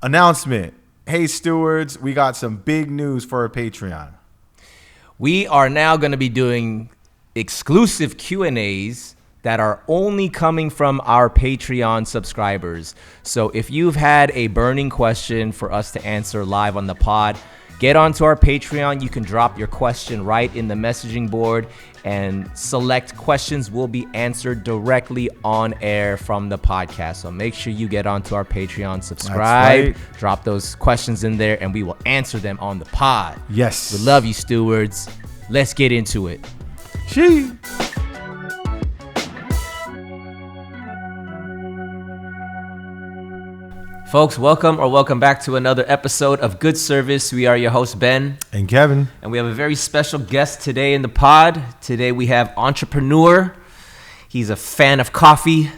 Announcement. Hey, stewards, we got some big news for our Patreon. We are now going to be doing exclusive Q&As that are only coming from our Patreon subscribers. So if you've had a burning question for us to answer live on the pod, get onto our Patreon. You can drop your question right in the messaging board, and select questions will be answered directly on air from the podcast. So make sure you get onto our Patreon, subscribe, drop those questions in there, and we will answer them on the pod. Yes. We love you, stewards. Let's get into it. She. Folks, welcome back to another episode of Good Service. We are your hosts, Ben And Kevin. and we have a very special guest today in the pod. Today we have entrepreneur. He's a fan of coffee.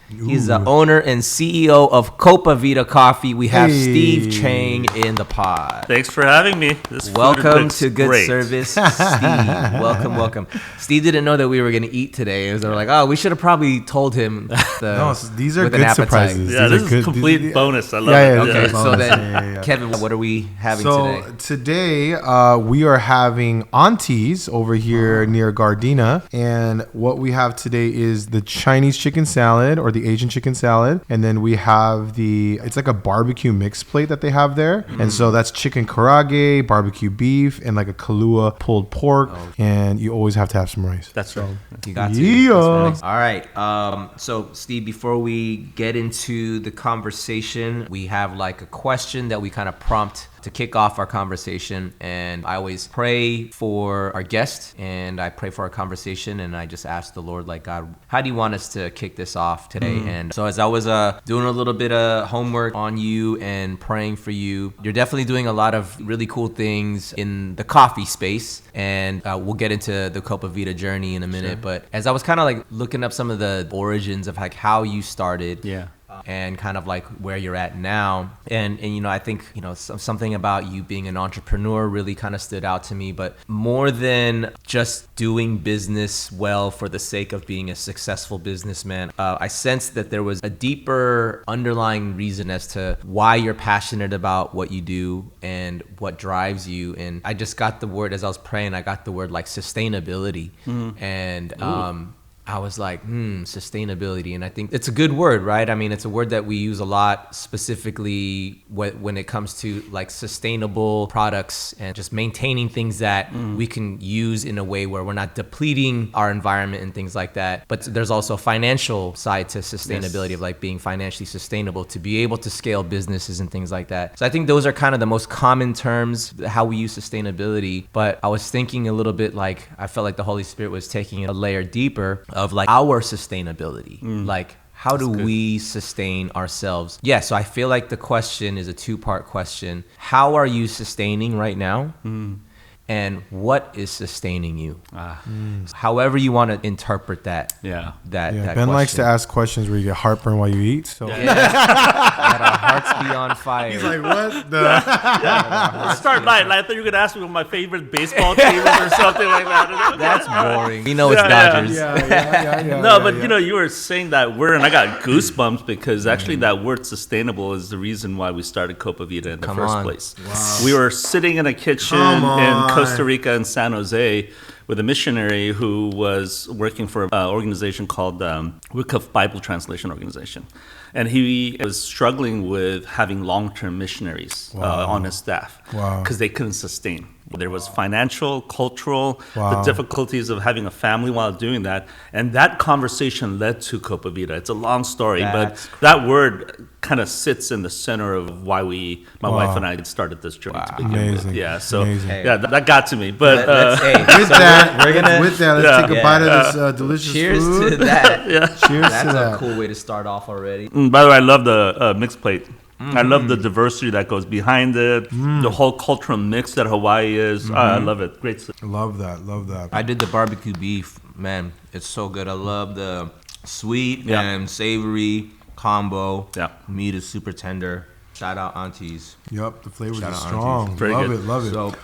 He's the owner and CEO of Copa Vida Coffee. We have Steve Chang in the pod. Thanks for having me. Welcome to Good Service, Steve. Welcome. Steve didn't know that we were going to eat today. So we're like, oh, we should have probably told him. These are good surprises. Yeah, this is a complete bonus. I love it. Okay, so then, Kevin, what are we having today? So today we are having Auntie's over here near Gardena. And what we have today is the Chinese chicken salad, or the Asian chicken salad, and then we have it's like a barbecue mix plate that they have there, and so that's chicken karage, barbecue beef, and like a Kahlua pulled pork, and you always have to have some rice. That's right. You got to. Yeah. All right. So Steve, before we get into the conversation, we have like a question that we kind of prompt to kick off our conversation, and I always pray for our guest, and I pray for our conversation, and I just ask the Lord, like, God, how do you want us to kick this off today? And so as I was doing a little bit of homework on you and praying for you, you're definitely doing a lot of really cool things in the coffee space, and we'll get into the Copa Vida journey in a minute. Sure. But as I was kind of like looking up some of the origins of like how you started, and kind of like where you're at now, and you know, I think, you know, something about you being an entrepreneur really kind of stood out to me. But more than just doing business well for the sake of being a successful businessman, I sensed that there was a deeper underlying reason as to why you're passionate about what you do and what drives you. And I just got the word, as I was praying, I got the word like sustainability. And I was like, sustainability. And I think it's a good word, right? I mean, it's a word that we use a lot, specifically when it comes to like sustainable products and just maintaining things that we can use in a way where we're not depleting our environment and things like that. But there's also a financial side to sustainability, of like being financially sustainable to be able to scale businesses and things like that. So I think those are kind of the most common terms, how we use sustainability. But I was thinking a little bit like, I felt like the Holy Spirit was taking it a layer deeper of like our sustainability. Like, how do we sustain ourselves? Yeah, so I feel like the question is a two-part question. How are you sustaining right now? And what is sustaining you? However you want to interpret that. That Ben question. likes to ask questions where you get heartburn while you eat. So Let our hearts be on fire. he's like, what? Let's start light. I thought you were going to ask me what my favorite baseball team is or something like that. That's boring. We know it's Dodgers. No, but you know, you were saying that word, and I got goosebumps because actually that word sustainable is the reason why we started Copa Vida in the first place. Wow. We were sitting in a kitchen in Costa Rica and San Jose with a missionary who was working for an organization called Wycliffe Bible Translation Organization. And he was struggling with having long-term missionaries on his staff because they couldn't sustain. There was financial, cultural, the difficulties of having a family while doing that. And that conversation led to Copa Vida. It's a long story, but that word kind of sits in the center of why my wife and I started this journey to begin with. Yeah, so that got to me. But let's take a bite of this delicious Cheers food. to that. Cheers That's to that. a cool way to start off already. By the way, I love the mixed plate. I love the diversity that goes behind it, the whole cultural mix that Hawaii is. I love it. Great. Love that. I did the barbecue beef. Man, it's so good. I love the sweet and savory combo. Meat is super tender. Shout out Aunties. Yep, the flavors Shout are out strong. Very Love good. it. So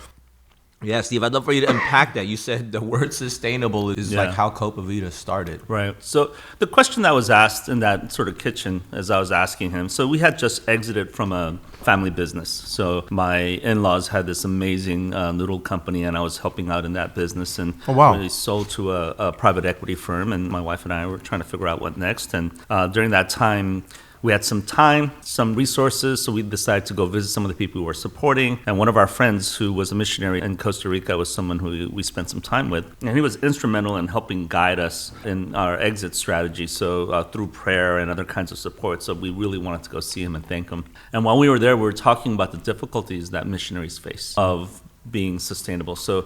Yeah, Steve, I'd love for you to unpack that. You said the word sustainable is like how Copa Vida started. Right. So the question that was asked in that sort of kitchen as I was asking him, so we had just exited from a family business. So my in-laws had this amazing noodle company, and I was helping out in that business. And we sold to a private equity firm, and my wife and I were trying to figure out what next. And during that time, we had some time, some resources, so we decided to go visit some of the people we were supporting. And one of our friends who was a missionary in Costa Rica was someone who we spent some time with. And he was instrumental in helping guide us in our exit strategy, so through prayer and other kinds of support. So we really wanted to go see him and thank him. And while we were there, we were talking about the difficulties that missionaries face of being sustainable. So,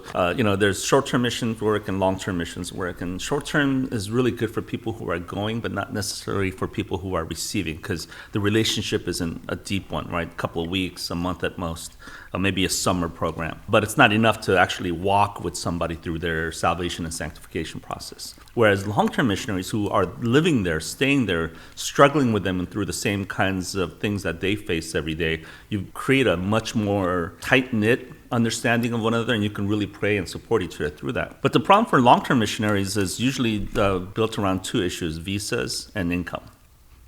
there's short-term missions work and long-term missions work. And short-term is really good for people who are going, but not necessarily for people who are receiving, because the relationship isn't a deep one, right? A couple of weeks, a month at most, maybe a summer program. But it's not enough to actually walk with somebody through their salvation and sanctification process. Whereas long-term missionaries who are living there, staying there, struggling with them and through the same kinds of things that they face every day, you create a much more tight-knit understanding of one another, and you can really pray and support each other through that. But the problem for long-term missionaries is usually built around two issues: visas and income.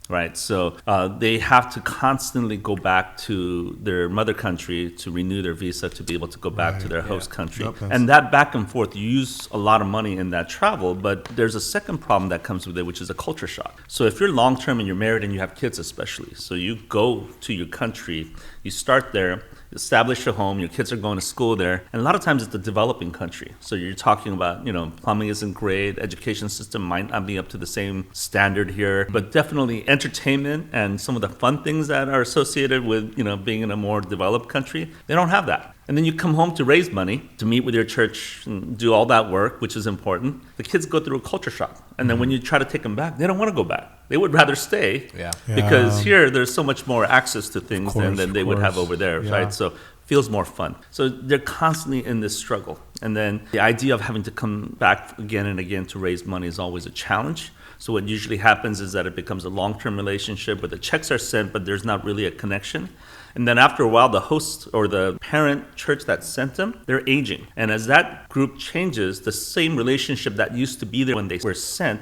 Right, so they have to constantly go back to their mother country to renew their visa to be able to go back to their host country. And that back and forth, you use a lot of money in that travel, but there's a second problem that comes with it, which is a culture shock. So if you're long-term and you're married and you have kids especially, so you go to your country, you start there, establish a home, your kids are going to school there, and a lot of times it's a developing country. So you're talking about, plumbing isn't great, education system might not be up to the same standard here, but definitely entertainment and some of the fun things that are associated with, being in a more developed country, they don't have that. And then you come home to raise money, to meet with your church and do all that work, which is important. The kids go through a culture shock. And then when you try to take them back, they don't want to go back. They would rather stay because here there's so much more access to things than they would have over there, right? So feels more fun. So they're constantly in this struggle. And then the idea of having to come back again and again to raise money is always a challenge. So what usually happens is that it becomes a long-term relationship where the checks are sent, but there's not really a connection. And then after a while, the host or the parent church that sent them, they're aging. And as that group changes, the same relationship that used to be there when they were sent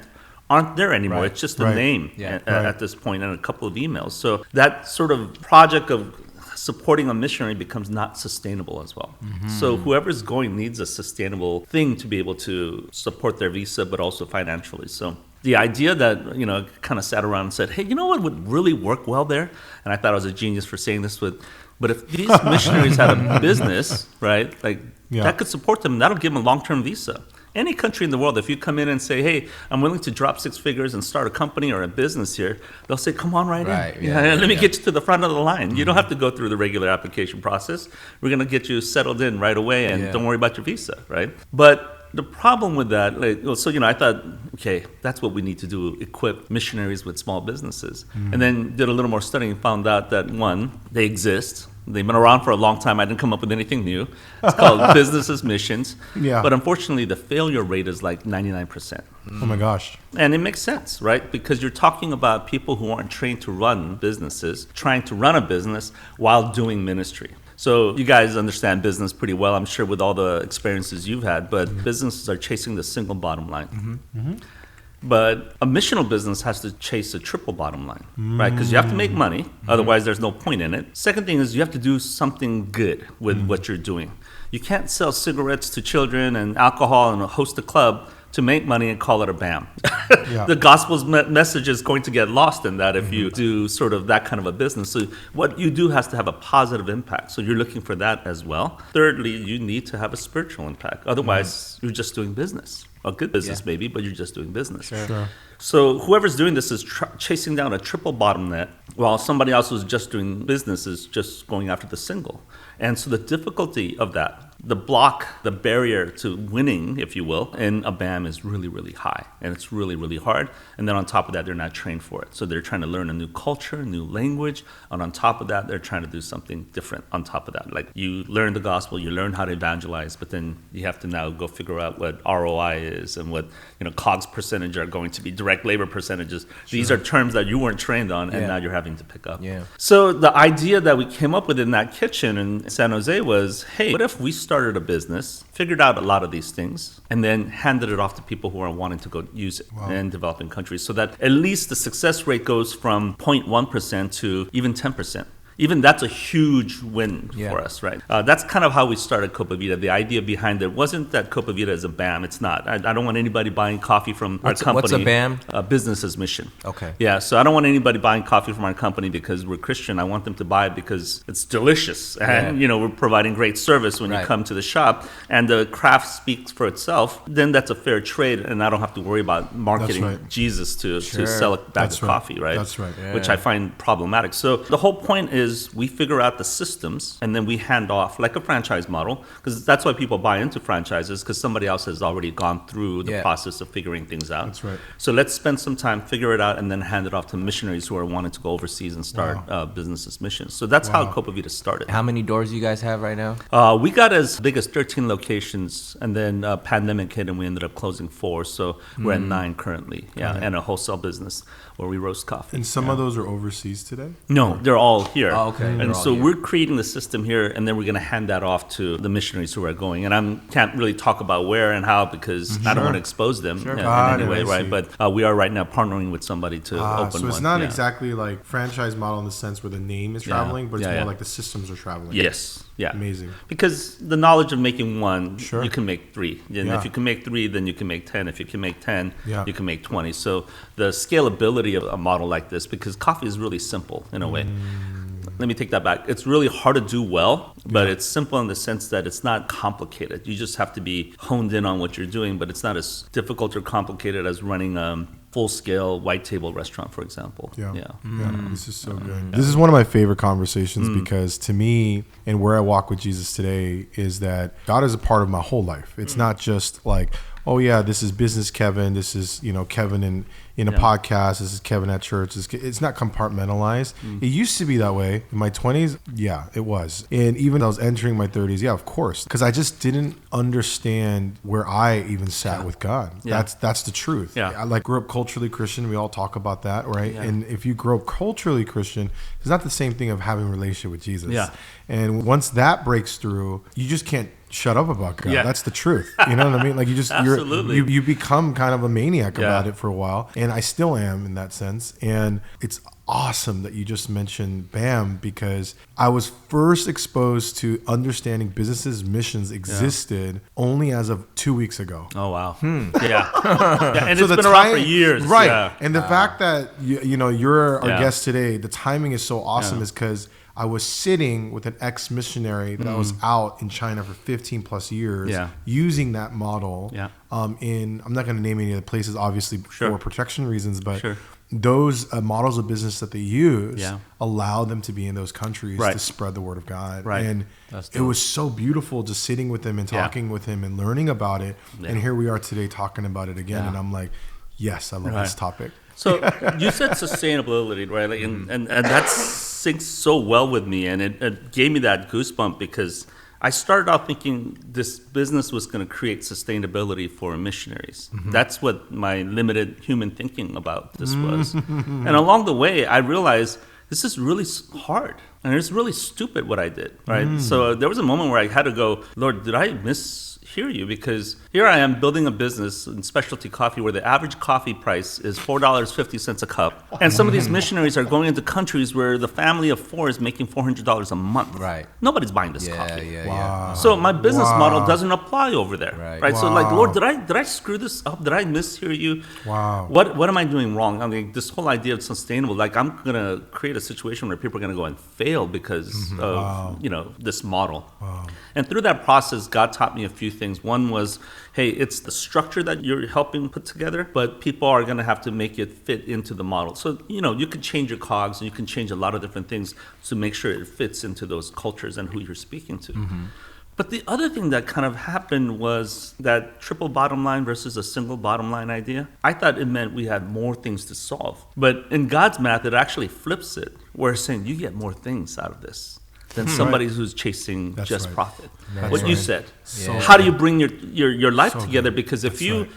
aren't there anymore. It's just a name at this point and a couple of emails. So that sort of project of supporting a missionary becomes not sustainable as well. So whoever's going needs a sustainable thing to be able to support their visa, but also financially. So the idea that, kind of sat around and said, hey, you know what would really work well there? And I thought I was a genius for saying this, but if these missionaries had a business, right, that could support them, that'll give them a long-term visa. Any country in the world, if you come in and say, hey, I'm willing to drop 6 figures and start a company or a business here, they'll say, come on in. Let me get you to the front of the line. You don't have to go through the regular application process. We're going to get you settled in right away, and don't worry about your visa, right? But the problem with that, I thought, okay, that's what we need to do, equip missionaries with small businesses. And then did a little more studying and found out that, one, they exist. They've been around for a long time. I didn't come up with anything new. It's called Business as Missions. But unfortunately, the failure rate is like 99%. Oh my gosh. And it makes sense, right? Because you're talking about people who aren't trained to run businesses, trying to run a business while doing ministry. So you guys understand business pretty well, I'm sure, with all the experiences you've had, but businesses are chasing the single bottom line. But a missional business has to chase a triple bottom line, right? Because you have to make money, otherwise there's no point in it. Second thing is you have to do something good with what you're doing. You can't sell cigarettes to children and alcohol and host a club to make money and call it a BAM. The gospel's message is going to get lost in that if you do sort of that kind of a business. So what you do has to have a positive impact. So you're looking for that as well. Thirdly, you need to have a spiritual impact. Otherwise, you're just doing business. A good business maybe, but you're just doing business. Sure. So whoever's doing this is chasing down a triple bottom net, while somebody else who's just doing business is just going after the single. And so the difficulty of that, the block, the barrier to winning, if you will, in a BAM is really, really high. And it's really, really hard. And then on top of that, they're not trained for it. So they're trying to learn a new culture, new language. And on top of that, they're trying to do something different on top of that. Like you learn the gospel, you learn how to evangelize, but then you have to now go figure out what ROI is and what COGS percentage are going to be directly direct labor percentages. These are terms that you weren't trained on, and now you're having to pick up. Yeah. So the idea that we came up with in that kitchen in San Jose was, hey, what if we started a business, figured out a lot of these things, and then handed it off to people who are wanting to go use it in developing countries, so that at least the success rate goes from 0.1% to even 10%. Even that's a huge win for us, right? That's kind of how we started Copa Vida. The idea behind it wasn't that Copa Vida is a BAM. It's not. I don't want anybody buying coffee from our company. What's a BAM? Business as mission. Okay. Yeah, so I don't want anybody buying coffee from our company because we're Christian. I want them to buy it because it's delicious. And, we're providing great service when you come to the shop. And the craft speaks for itself. Then that's a fair trade. And I don't have to worry about marketing Jesus to sell a bag of coffee, right? That's right. Yeah. Which I find problematic. So the whole point is we figure out the systems and then we hand off like a franchise model, because that's why people buy into franchises, because somebody else has already gone through the process of figuring things out. That's right. So let's spend some time, figure it out, and then hand it off to missionaries who are wanting to go overseas and start businesses missions. So that's how Copa Vida started. How many doors do you guys have right now? We got as big as 13 locations, and then pandemic hit and we ended up closing 4. So we're at 9 currently, and a wholesale business where we roast coffee. And some of those are overseas today? No, they're all here. Oh, okay. And so we're creating the system here, and then we're going to hand that off to the missionaries who are going. And I can't really talk about where and how because I don't want to expose them in any way, right? But we are right now partnering with somebody to open one. So it's not exactly like franchise model in the sense where the name is traveling, but it's more like the systems are traveling. Yes. Yeah. Amazing. Because the knowledge of making one, Sure. you can make 3. And if you can make 3, then you can make 10. If you can make 10, you can make 20. So the scalability of a model like this, because coffee is really simple in a way. Let me take that back. It's really hard to do well, but it's simple in the sense that it's not complicated. You just have to be honed in on what you're doing, but it's not as difficult or complicated as running a full-scale white table restaurant, for example. This is so good. This is one of my favorite conversations because to me, and where I walk with Jesus today, is that God is a part of my whole life. It's not just like, oh yeah, this is business Kevin, this is Kevin in a podcast, this is Kevin at church. It's not compartmentalized. It used to be that way in my 20s. Yeah, it was. And even when I was entering my 30s, of course, because I just didn't understand where I even sat with God. That's the truth. I grew up culturally Christian. We all talk about that, right? And if you grow up culturally Christian, it's not the same thing of having a relationship with Jesus. And once that breaks through, you just can't shut up about God. That's the truth. You know what I mean? Like you become kind of a maniac about it for a while. And I still am in that sense. And it's awesome that you just mentioned BAM, because I was first exposed to understanding businesses missions existed only as of 2 weeks ago. Oh, wow. And so it's been around for years. Right. And the fact that you're our guest today, the timing is so awesome is because I was sitting with an ex-missionary that was out in China for 15 plus years using that model I'm not going to name any of the places, obviously, for protection reasons, but those models of business that they use allow them to be in those countries to spread the word of God. And it was so beautiful just sitting with him and talking with him and learning about it. And here we are today talking about it again. And I'm like, yes, I love this topic. So you said sustainability, right? Like, and that syncs so well with me, and it gave me that goosebump because I started out thinking this business was going to create sustainability for missionaries. That's what my limited human thinking about this was. And along the way, I realized this is really hard. And it's really stupid what I did, right? So there was a moment where I had to go, Lord, did I mishear you? Because here I am building a business in specialty coffee where the average coffee price is $4.50 a cup. And some of these missionaries are going into countries where the family of 4 is making $400 a month. Right. Nobody's buying this coffee. Wow. So my business model doesn't apply over there. Right. Wow. So like, Lord, did I screw this up? Did I mishear you? Wow. What am I doing wrong? I mean, this whole idea of sustainable, like I'm going to create a situation where people are going to go and fail because of, this model. Wow. And through that process, God taught me a few things. One was, hey, it's the structure that you're helping put together, but people are going to have to make it fit into the model. So, you can change your cogs and you can change a lot of different things to make sure it fits into those cultures and who you're speaking to. But the other thing that kind of happened was that triple bottom line versus a single bottom line idea. I thought it meant we had more things to solve. But in God's math, it actually flips it. Where it's saying you get more things out of this than somebody who's chasing profit. What you said. So how do you bring your life together? Because if you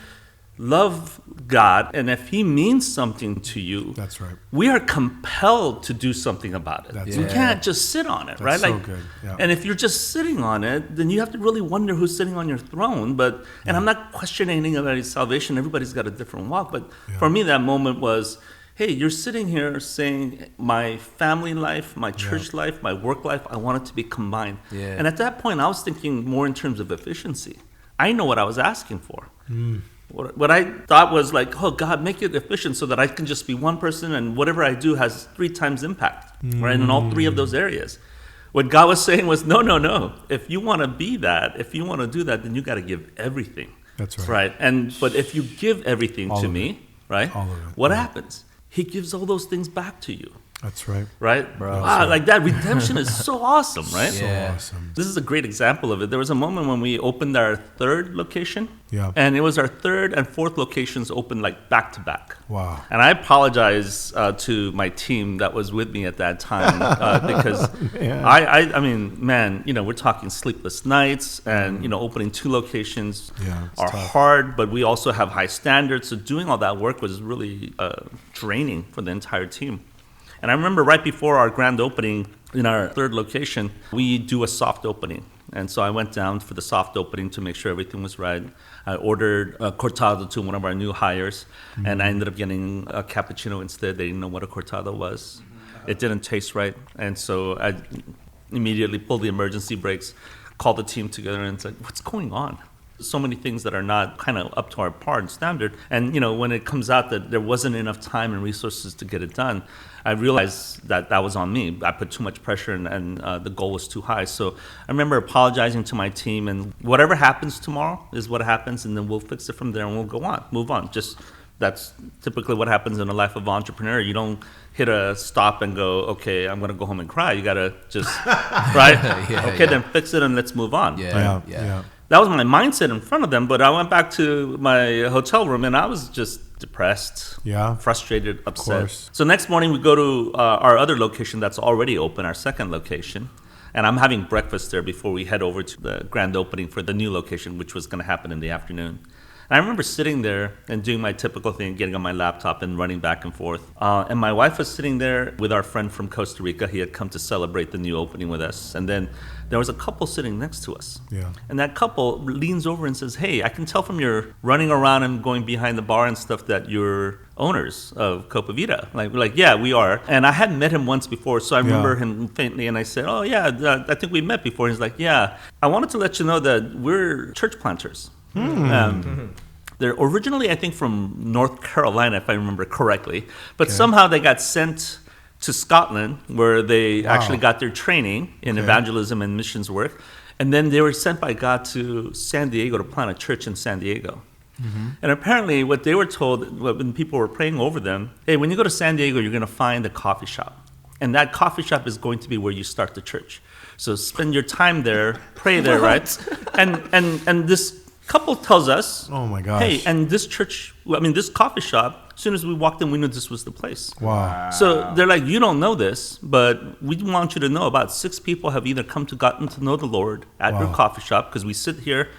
love God, and if He means something to you, That's right. we are compelled to do something about it. That's We right. can't just sit on it, That's right? so good. Yeah. And if you're just sitting on it, then you have to really wonder who's sitting on your throne. And I'm not questioning anybody's salvation. Everybody's got a different walk. But for me, that moment was, hey, you're sitting here saying my family life, my church life, my work life, I want it to be combined. Yeah. And at that point, I was thinking more in terms of efficiency. I know what I was asking for. What I thought was like, oh, God, make it efficient so that I can just be one person and whatever I do has 3 times impact, right, in all 3 of those areas. What God was saying was, no. If you want to be that, if you want to do that, then you got to give everything. That's right. Right? But if you give everything All to of me, right, All of it. what Yeah. happens? He gives all those things back to you. That's right. Right? Bro. Wow, like that redemption is so awesome, right? So Yeah. awesome. This is a great example of it. There was a moment when we opened our 3rd location. Yeah. And it was our 3rd and 4th locations opened like back to back. Wow. And I apologize to my team that was with me at that time because I mean, man, we're talking sleepless nights and, opening 2 locations Yeah, it's are tough. hard, but we also have high standards. So doing all that work was really draining for the entire team. And I remember right before our grand opening in our 3rd location, we do a soft opening. And so I went down for the soft opening to make sure everything was right. I ordered a cortado to one of our new hires, and I ended up getting a cappuccino instead. They didn't know what a cortado was. It didn't taste right. And so I immediately pulled the emergency brakes, called the team together, and said, what's going on? So many things that are not kind of up to our par and standard. And, when it comes out that there wasn't enough time and resources to get it done, I realized that was on me. I put too much pressure and the goal was too high. So I remember apologizing to my team, and whatever happens tomorrow is what happens, and then we'll fix it from there and we'll go on, move on. That's typically what happens in the life of an entrepreneur. You don't hit a stop and go, okay, I'm going to go home and cry. You got to just, right? Then fix it and let's move on. Yeah. That was my mindset in front of them, but I went back to my hotel room and I was just depressed, frustrated, upset. course. So next morning we go to our other location that's already open, our 2nd location, and I'm having breakfast there before we head over to the grand opening for the new location, which was going to happen in the afternoon. And I remember sitting there and doing my typical thing, getting on my laptop and running back and forth. And my wife was sitting there with our friend from Costa Rica. He had come to celebrate the new opening with us. And then there was a couple sitting next to us. Yeah. And that couple leans over and says, hey, I can tell from your running around and going behind the bar and stuff that you're owners of Copa Vida. We're like, yeah, we are. And I hadn't met him once before, so I remember him faintly. And I said, oh, yeah, I think we met before. He's like, yeah, I wanted to let you know that we're church planters. They're originally, I think, from North Carolina, if I remember correctly. But somehow they got sent to Scotland, where they actually got their training in evangelism and missions work. And then they were sent by God to San Diego to plant a church in San Diego. And apparently what they were told when people were praying over them, hey, when you go to San Diego, you're going to find a coffee shop. And that coffee shop is going to be where you start the church. So spend your time there, pray there, right? And this couple tells us, Oh my gosh. hey, and this church, this coffee shop, as soon as we walked in, we knew this was the place. Wow. So they're like, you don't know this, but we want you to know about 6 people have either gotten to know the Lord at your coffee shop, because we sit here,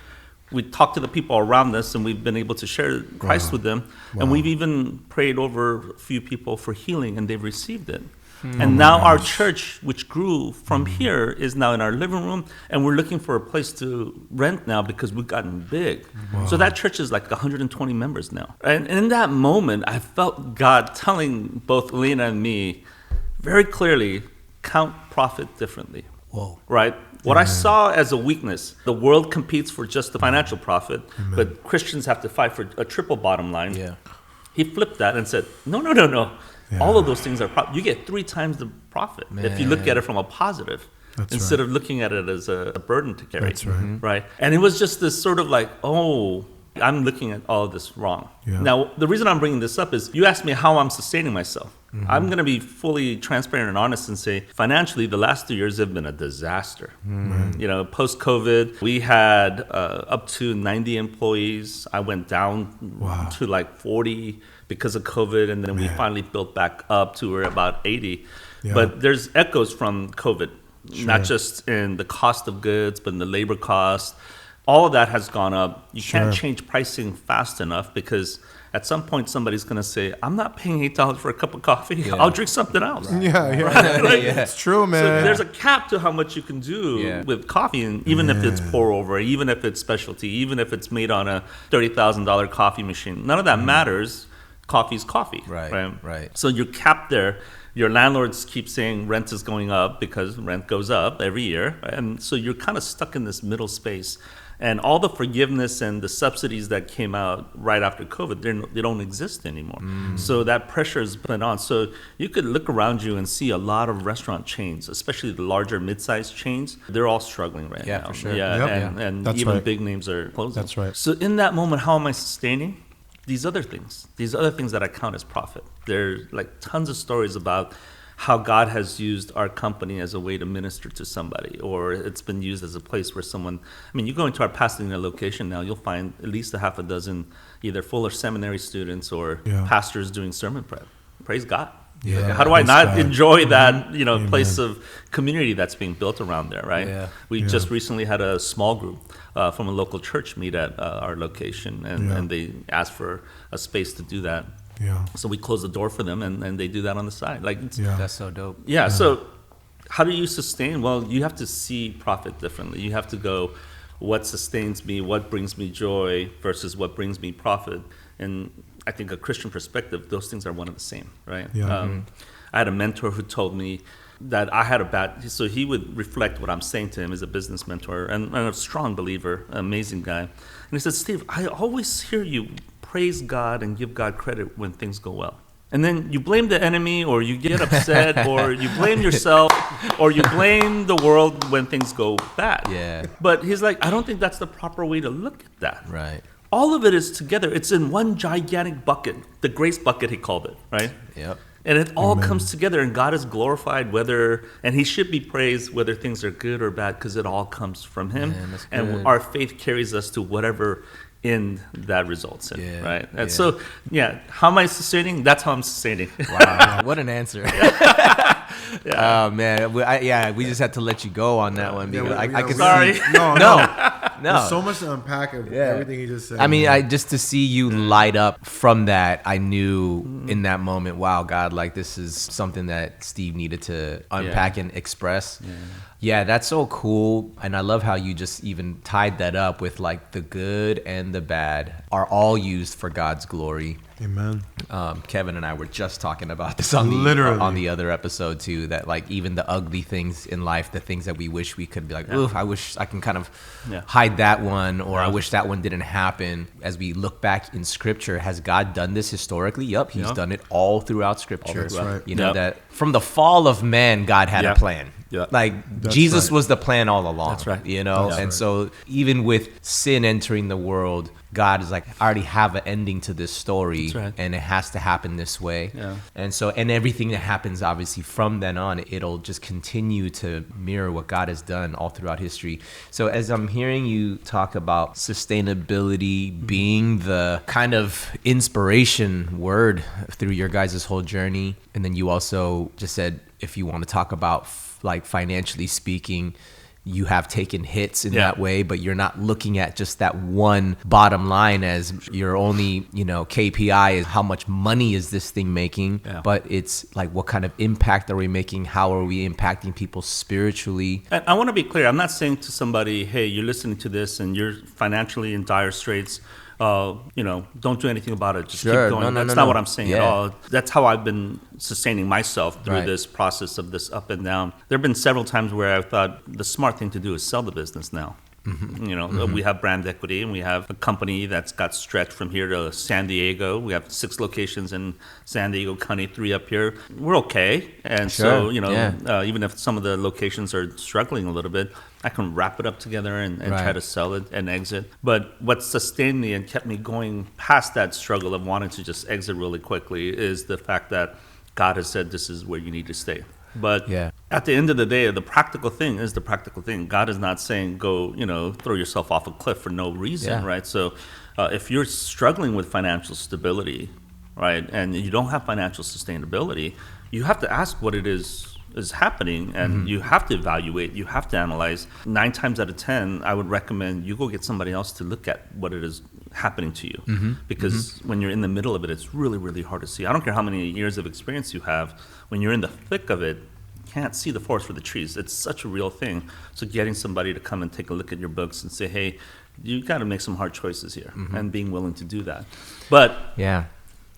we talk to the people around us, and we've been able to share Christ with them. And we've even prayed over a few people for healing, and they've received it. And now our church, which grew from here, is now in our living room, and we're looking for a place to rent now because we've gotten big. So that church is like 120 members now. And in that moment, I felt God telling both Elena and me very clearly, count profit differently. Whoa. Right? What I saw as a weakness, the world competes for just the financial profit, but Christians have to fight for a triple bottom line. Yeah. He flipped that and said, no. All of those things are profit. You get 3 times the profit if you look at it from a positive, instead of looking at it as a burden to carry. That's right. Right? And it was just this sort of like, oh, I'm looking at all of this wrong. Yeah. Now, the reason I'm bringing this up is you asked me how I'm sustaining myself. I'm going to be fully transparent and honest and say, financially, the last 2 years have been a disaster. Post-COVID, we had up to 90 employees. I went down to like 40 because of COVID, and then we finally built back up to we're about 80. Yeah. But there's echoes from COVID, not just in the cost of goods, but in the labor cost, all of that has gone up. You Sure. can't change pricing fast enough because at some point somebody's going to say, I'm not paying $8 for a cup of coffee. Yeah. I'll drink something else. Yeah, yeah. Right? Yeah. It's true, man. So there's a cap to how much you can do with coffee, and even if it's pour over, even if it's specialty, even if it's made on a $30,000 coffee machine, none of that matters. Coffee's coffee. Right. So you're capped there. Your landlords keep saying rent is going up because rent goes up every year. And so you're kind of stuck in this middle space. And all the forgiveness and the subsidies that came out right after COVID, they don't exist anymore. So that pressure has been on. So you could look around you and see a lot of restaurant chains, especially the larger mid-sized chains. They're all struggling right now. Yeah, for sure. Yeah, Yep. and That's even right. big names are closing. That's right. So in that moment, how am I sustaining? These other things that I count as profit. There's like tons of stories about how God has used our company as a way to minister to somebody, or it's been used as a place where someone, you go into our Pasadena location now, you'll find at least a half a dozen either Fuller seminary students or pastors doing sermon prep. Praise God. Yeah, Like, how do I praise not God. enjoy that, Amen. place of community that's being built around there, right? Yeah. We just recently had a small group from a local church meet at our location, and they asked for a space to do that. Yeah. So we closed the door for them, and they do that on the side. Like, That's so dope. so how do you sustain? Well, you have to see profit differently. You have to go, what sustains me, what brings me joy versus what brings me profit. And I think a Christian perspective, those things are one and the same, right? Yeah. I had a mentor who told me that I had so he would reflect what I'm saying to him as a business mentor and a strong believer, amazing guy. And he said, Steve, I always hear you praise God and give God credit when things go well. And then you blame the enemy, or you get upset, or you blame yourself, or you blame the world when things go bad. Yeah. But he's like, I don't think that's the proper way to look at that. Right. All of it is together. It's in one gigantic bucket, the grace bucket, he called it, right? Yep. And it all comes together, and God is glorified and he should be praised whether things are good or bad, because it all comes from him. Man, that's and good. our faith carries us to whatever end that results in, Yeah, right? And yeah. so, how am I sustaining? That's how I'm sustaining. Wow. What an answer. Oh, man. We just had to let you go on that one. Because I could Sorry. see. No. No. There's so much to unpack of everything he just said. I mean, just to see you light up from that, I knew in that moment, wow, God, like this is something that Steve needed to unpack and express. Yeah, that's so cool. And I love how you just even tied that up with like the good and the bad are all used for God's glory. Amen. Kevin and I were just talking about this on the other episode too, that like even the ugly things in life, the things that we wish we could be like, oof, I wish I can kind of hide that one, or I wish that one didn't happen. As we look back in scripture, has God done this historically? Yep, he's done it all throughout scripture. That's right. You know, that from the fall of man, God had a plan. Yeah. Like Jesus was the plan all along. That's right. You know, and so even with sin entering the world, God is like, I already have an ending to this story, and it has to happen this way. Yeah. And so, and everything that happens, obviously, from then on, it'll just continue to mirror what God has done all throughout history. So as I'm hearing you talk about sustainability being the kind of inspiration word through your guys' whole journey, and then you also just said, if you want to talk about like financially speaking, you have taken hits in that way, but you're not looking at just that one bottom line as your only, KPI is how much money is this thing making, but it's like what kind of impact are we making? How are we impacting people spiritually? And I want to be clear. I'm not saying to somebody, hey, you're listening to this and you're financially in dire straits. Don't do anything about it. Just keep going. That's not what I'm saying at all. That's how I've been sustaining myself through this process of this up and down. There have been several times where I thought the smart thing to do is sell the business now. We have brand equity, and we have a company that's got stretched from here to San Diego. We have 6 locations in San Diego County, 3 up here. We're okay. And even if some of the locations are struggling a little bit, I can wrap it up together and try to sell it and exit. But what sustained me and kept me going past that struggle of wanting to just exit really quickly is the fact that God has said this is where you need to stay. But at the end of the day, the practical thing is the practical thing. God is not saying go, throw yourself off a cliff for no reason, right? So if you're struggling with financial stability, right, and you don't have financial sustainability, you have to ask what it is is happening, and you have to evaluate, you have to analyze. 9 times out of 10, I would recommend you go get somebody else to look at what it is happening to you, because when you're in the middle of it, it's really, really hard to see. I don't care how many years of experience you have, when you're in the thick of it, you can't see the forest for the trees. It's such a real thing. So getting somebody to come and take a look at your books and say, hey, you got to make some hard choices here, and being willing to do that. But Yeah.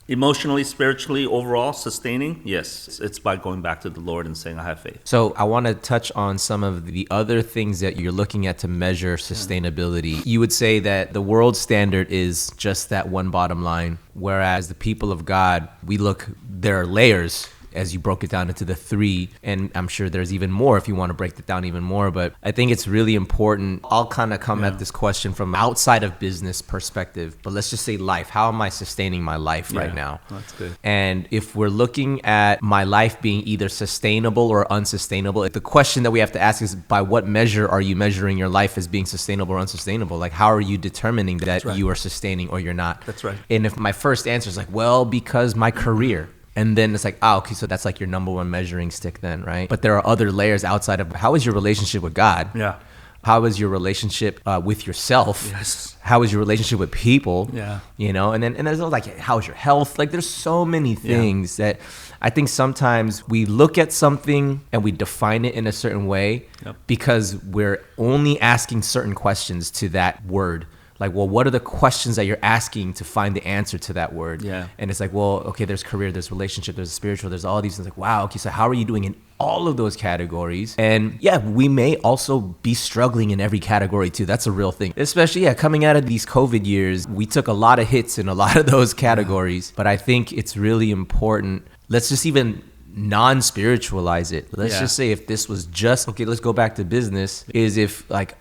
emotionally, spiritually, overall, sustaining, yes, it's by going back to the Lord and saying, I have faith. So I want to touch on some of the other things that you're looking at to measure sustainability. You would say that the world standard is just that one bottom line, whereas the people of God, there are layers, as you broke it down into the 3, and I'm sure there's even more if you want to break it down even more, but I think it's really important. I'll kind of come at this question from outside of business perspective, but let's just say life. How am I sustaining my life right now? That's good. And if we're looking at my life being either sustainable or unsustainable, the question that we have to ask is, by what measure are you measuring your life as being sustainable or unsustainable? Like, how are you determining that you are sustaining or you're not? That's right. And if my first answer is like, well, because my career, and then it's like, okay, so that's like your number one measuring stick then, right? But there are other layers outside of, how is your relationship with God? Yeah. How is your relationship with yourself? Yes. How is your relationship with people? Yeah. And there's like, how's your health? Like, there's so many things that I think sometimes we look at something and we define it in a certain way because we're only asking certain questions to that word. Like, well, what are the questions that you're asking to find the answer to that word? Yeah. And it's like, well, okay, there's career, there's relationship, there's spiritual, there's all these things. Like, wow, okay, so how are you doing in all of those categories? And yeah, we may also be struggling in every category too. That's a real thing. Especially, coming out of these COVID years, we took a lot of hits in a lot of those categories. But I think it's really important. Let's just even non-spiritualize it. Let's just say if this was just, okay, let's go back to business, is if like,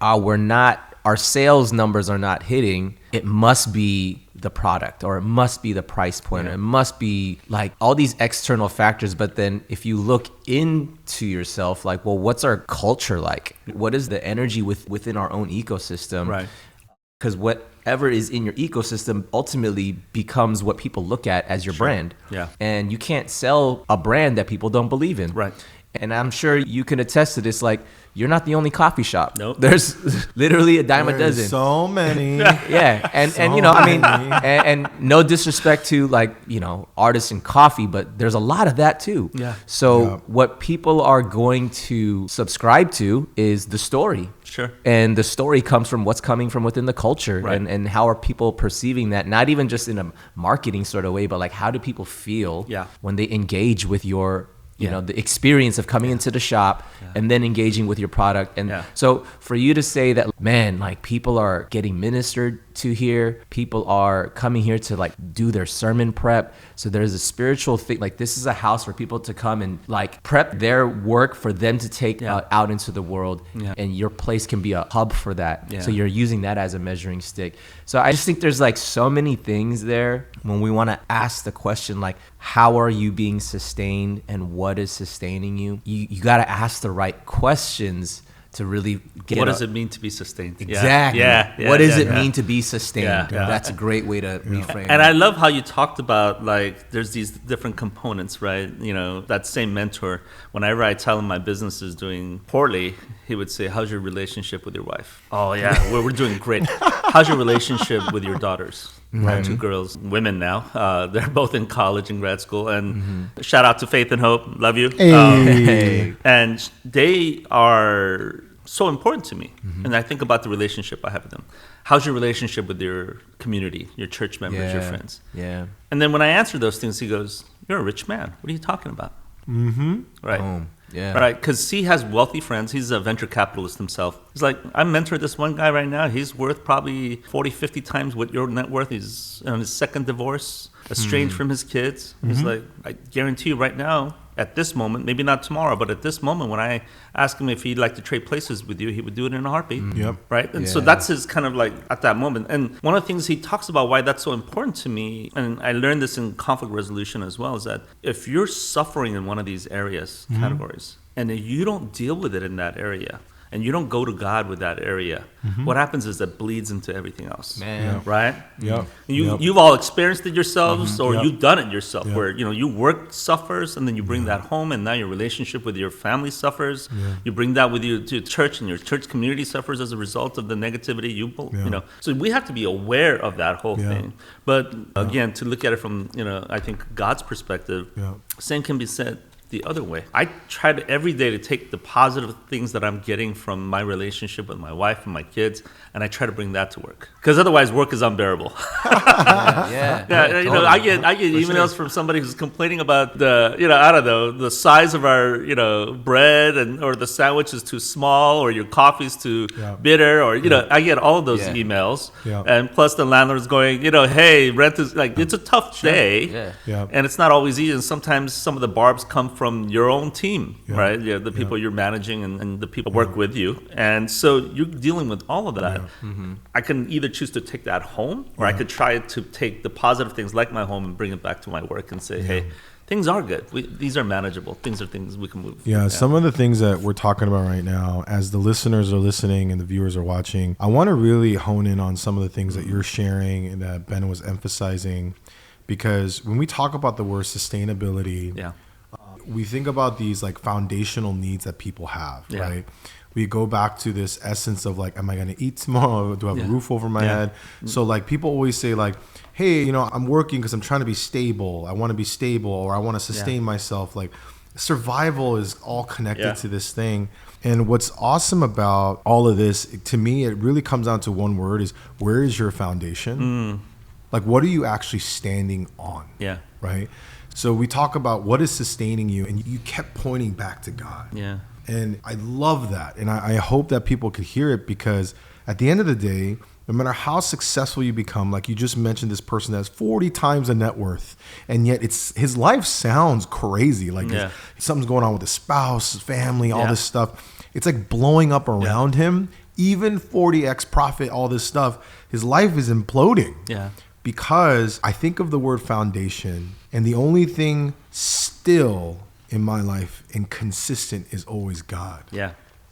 our sales numbers are not hitting, it must be the product, or it must be the price point, or it must be like all these external factors. But then if you look into yourself, like, well, what's our culture like? What is the energy within our own ecosystem? Right. Because whatever is in your ecosystem ultimately becomes what people look at as your brand. Yeah. And you can't sell a brand that people don't believe in. Right. And I'm sure you can attest to this. Like, you're not the only coffee shop. Nope. There's literally a dime a dozen. So many. Yeah. And you know, I mean, and no disrespect to, like, you know, artists in coffee, but there's a lot of that too. Yeah. So what people are going to subscribe to is the story. Sure. And the story comes from what's coming from within the culture, Right. and how are people perceiving that, not even just in a marketing sort of way, but like, how do people feel when they engage with your, you know, the experience of coming into the shop and then engaging with your product. And so for you to say that, man, like, people are getting ministered to here, people are coming here to like do their sermon prep. So there's a spiritual thing. Like, this is a house for people to come and like prep their work for them to take out into the world. And your place can be a hub for that. So you're using that as a measuring stick. So I just think there's like so many things there when we want to ask the question, like, how are you being sustained and what is sustaining you? You got to ask the right questions to really get what does it mean to be sustained? Exactly. What does it mean to be sustained? Yeah. That's a great way to reframe And it. I love how you talked about, like, there's these different components, right? You know, that same mentor, whenever I tell him my business is doing poorly, he would say, how's your relationship with your wife? Oh, yeah, we're doing great. How's your relationship with your daughters? I have 2 girls, women now. They're both in college and grad school. And shout out to Faith and Hope. Love you. Hey. And they are so important to me. And I think about the relationship I have with them. How's your relationship with your community, your church members, your friends? Yeah. And then when I answer those things, he goes, you're a rich man. What are you talking about? Right. Boom. Yeah. Right. Because he has wealthy friends. He's a venture capitalist himself. He's like, I mentor this one guy right now. He's worth probably 40, 50 times what your net worth. He's on his second divorce, estranged from his kids. He's like, I guarantee you right now, at this moment, maybe not tomorrow, but at this moment, when I ask him if he'd like to trade places with you, he would do it in a heartbeat. Right? And so that's his kind of like at that moment. And one of the things he talks about why that's so important to me, and I learned this in conflict resolution as well, is that if you're suffering in one of these areas, categories, and if you don't deal with it in that area, and you don't go to God with that area, what happens is that bleeds into everything else. Man. Right? Yep. You've all experienced it yourselves, or you've done it yourself, where your work suffers, and then you bring that home, and now your relationship with your family suffers. You bring that with you to church, and your church community suffers as a result of the negativity. You know, so we have to be aware of that whole thing. But again, to look at it from I think God's perspective, same can be said the other way. I try every day to take the positive things that I'm getting from my relationship with my wife and my kids, and I try to bring that to work. Because otherwise, work is unbearable. Yeah. Totally. I get emails from somebody who's complaining about the I don't know, the size of our bread, or the sandwich is too small, or your coffee's too bitter, or I get all of those emails, and plus the landlord's going, hey, rent is like, it's a tough day, and it's not always easy, and sometimes some of the barbs come from your own team, right? The people you're managing and the people work with you, and so you're dealing with all of that. I can either choose to take that home, or I could try to take the positive things like my home and bring it back to my work and say, hey, things are good. These are manageable. Things are things we can move. Some of the things that we're talking about right now, as the listeners are listening and the viewers are watching, I want to really hone in on some of the things that you're sharing and that Ben was emphasizing, because when we talk about the word sustainability, we think about these like foundational needs that people have, right? We go back to this essence of like, am I going to eat tomorrow? Do I have a roof over my head? So like people always say like, hey, I'm working because I'm trying to be stable. I want to be stable, or I want to sustain myself. Like survival is all connected to this thing. And what's awesome about all of this, to me, it really comes down to one word: is where is your foundation? Like, what are you actually standing on? Right? So we talk about what is sustaining you, and you kept pointing back to God. And I love that. And I hope that people could hear it, because at the end of the day, no matter how successful you become, like you just mentioned, this person that has 40 times the net worth, and yet his life sounds crazy. Like something's going on with his spouse, his family, all this stuff. It's like blowing up around him. Even 40x profit, all this stuff, his life is imploding. Because I think of the word foundation, and the only thing still in my life and consistent is always God.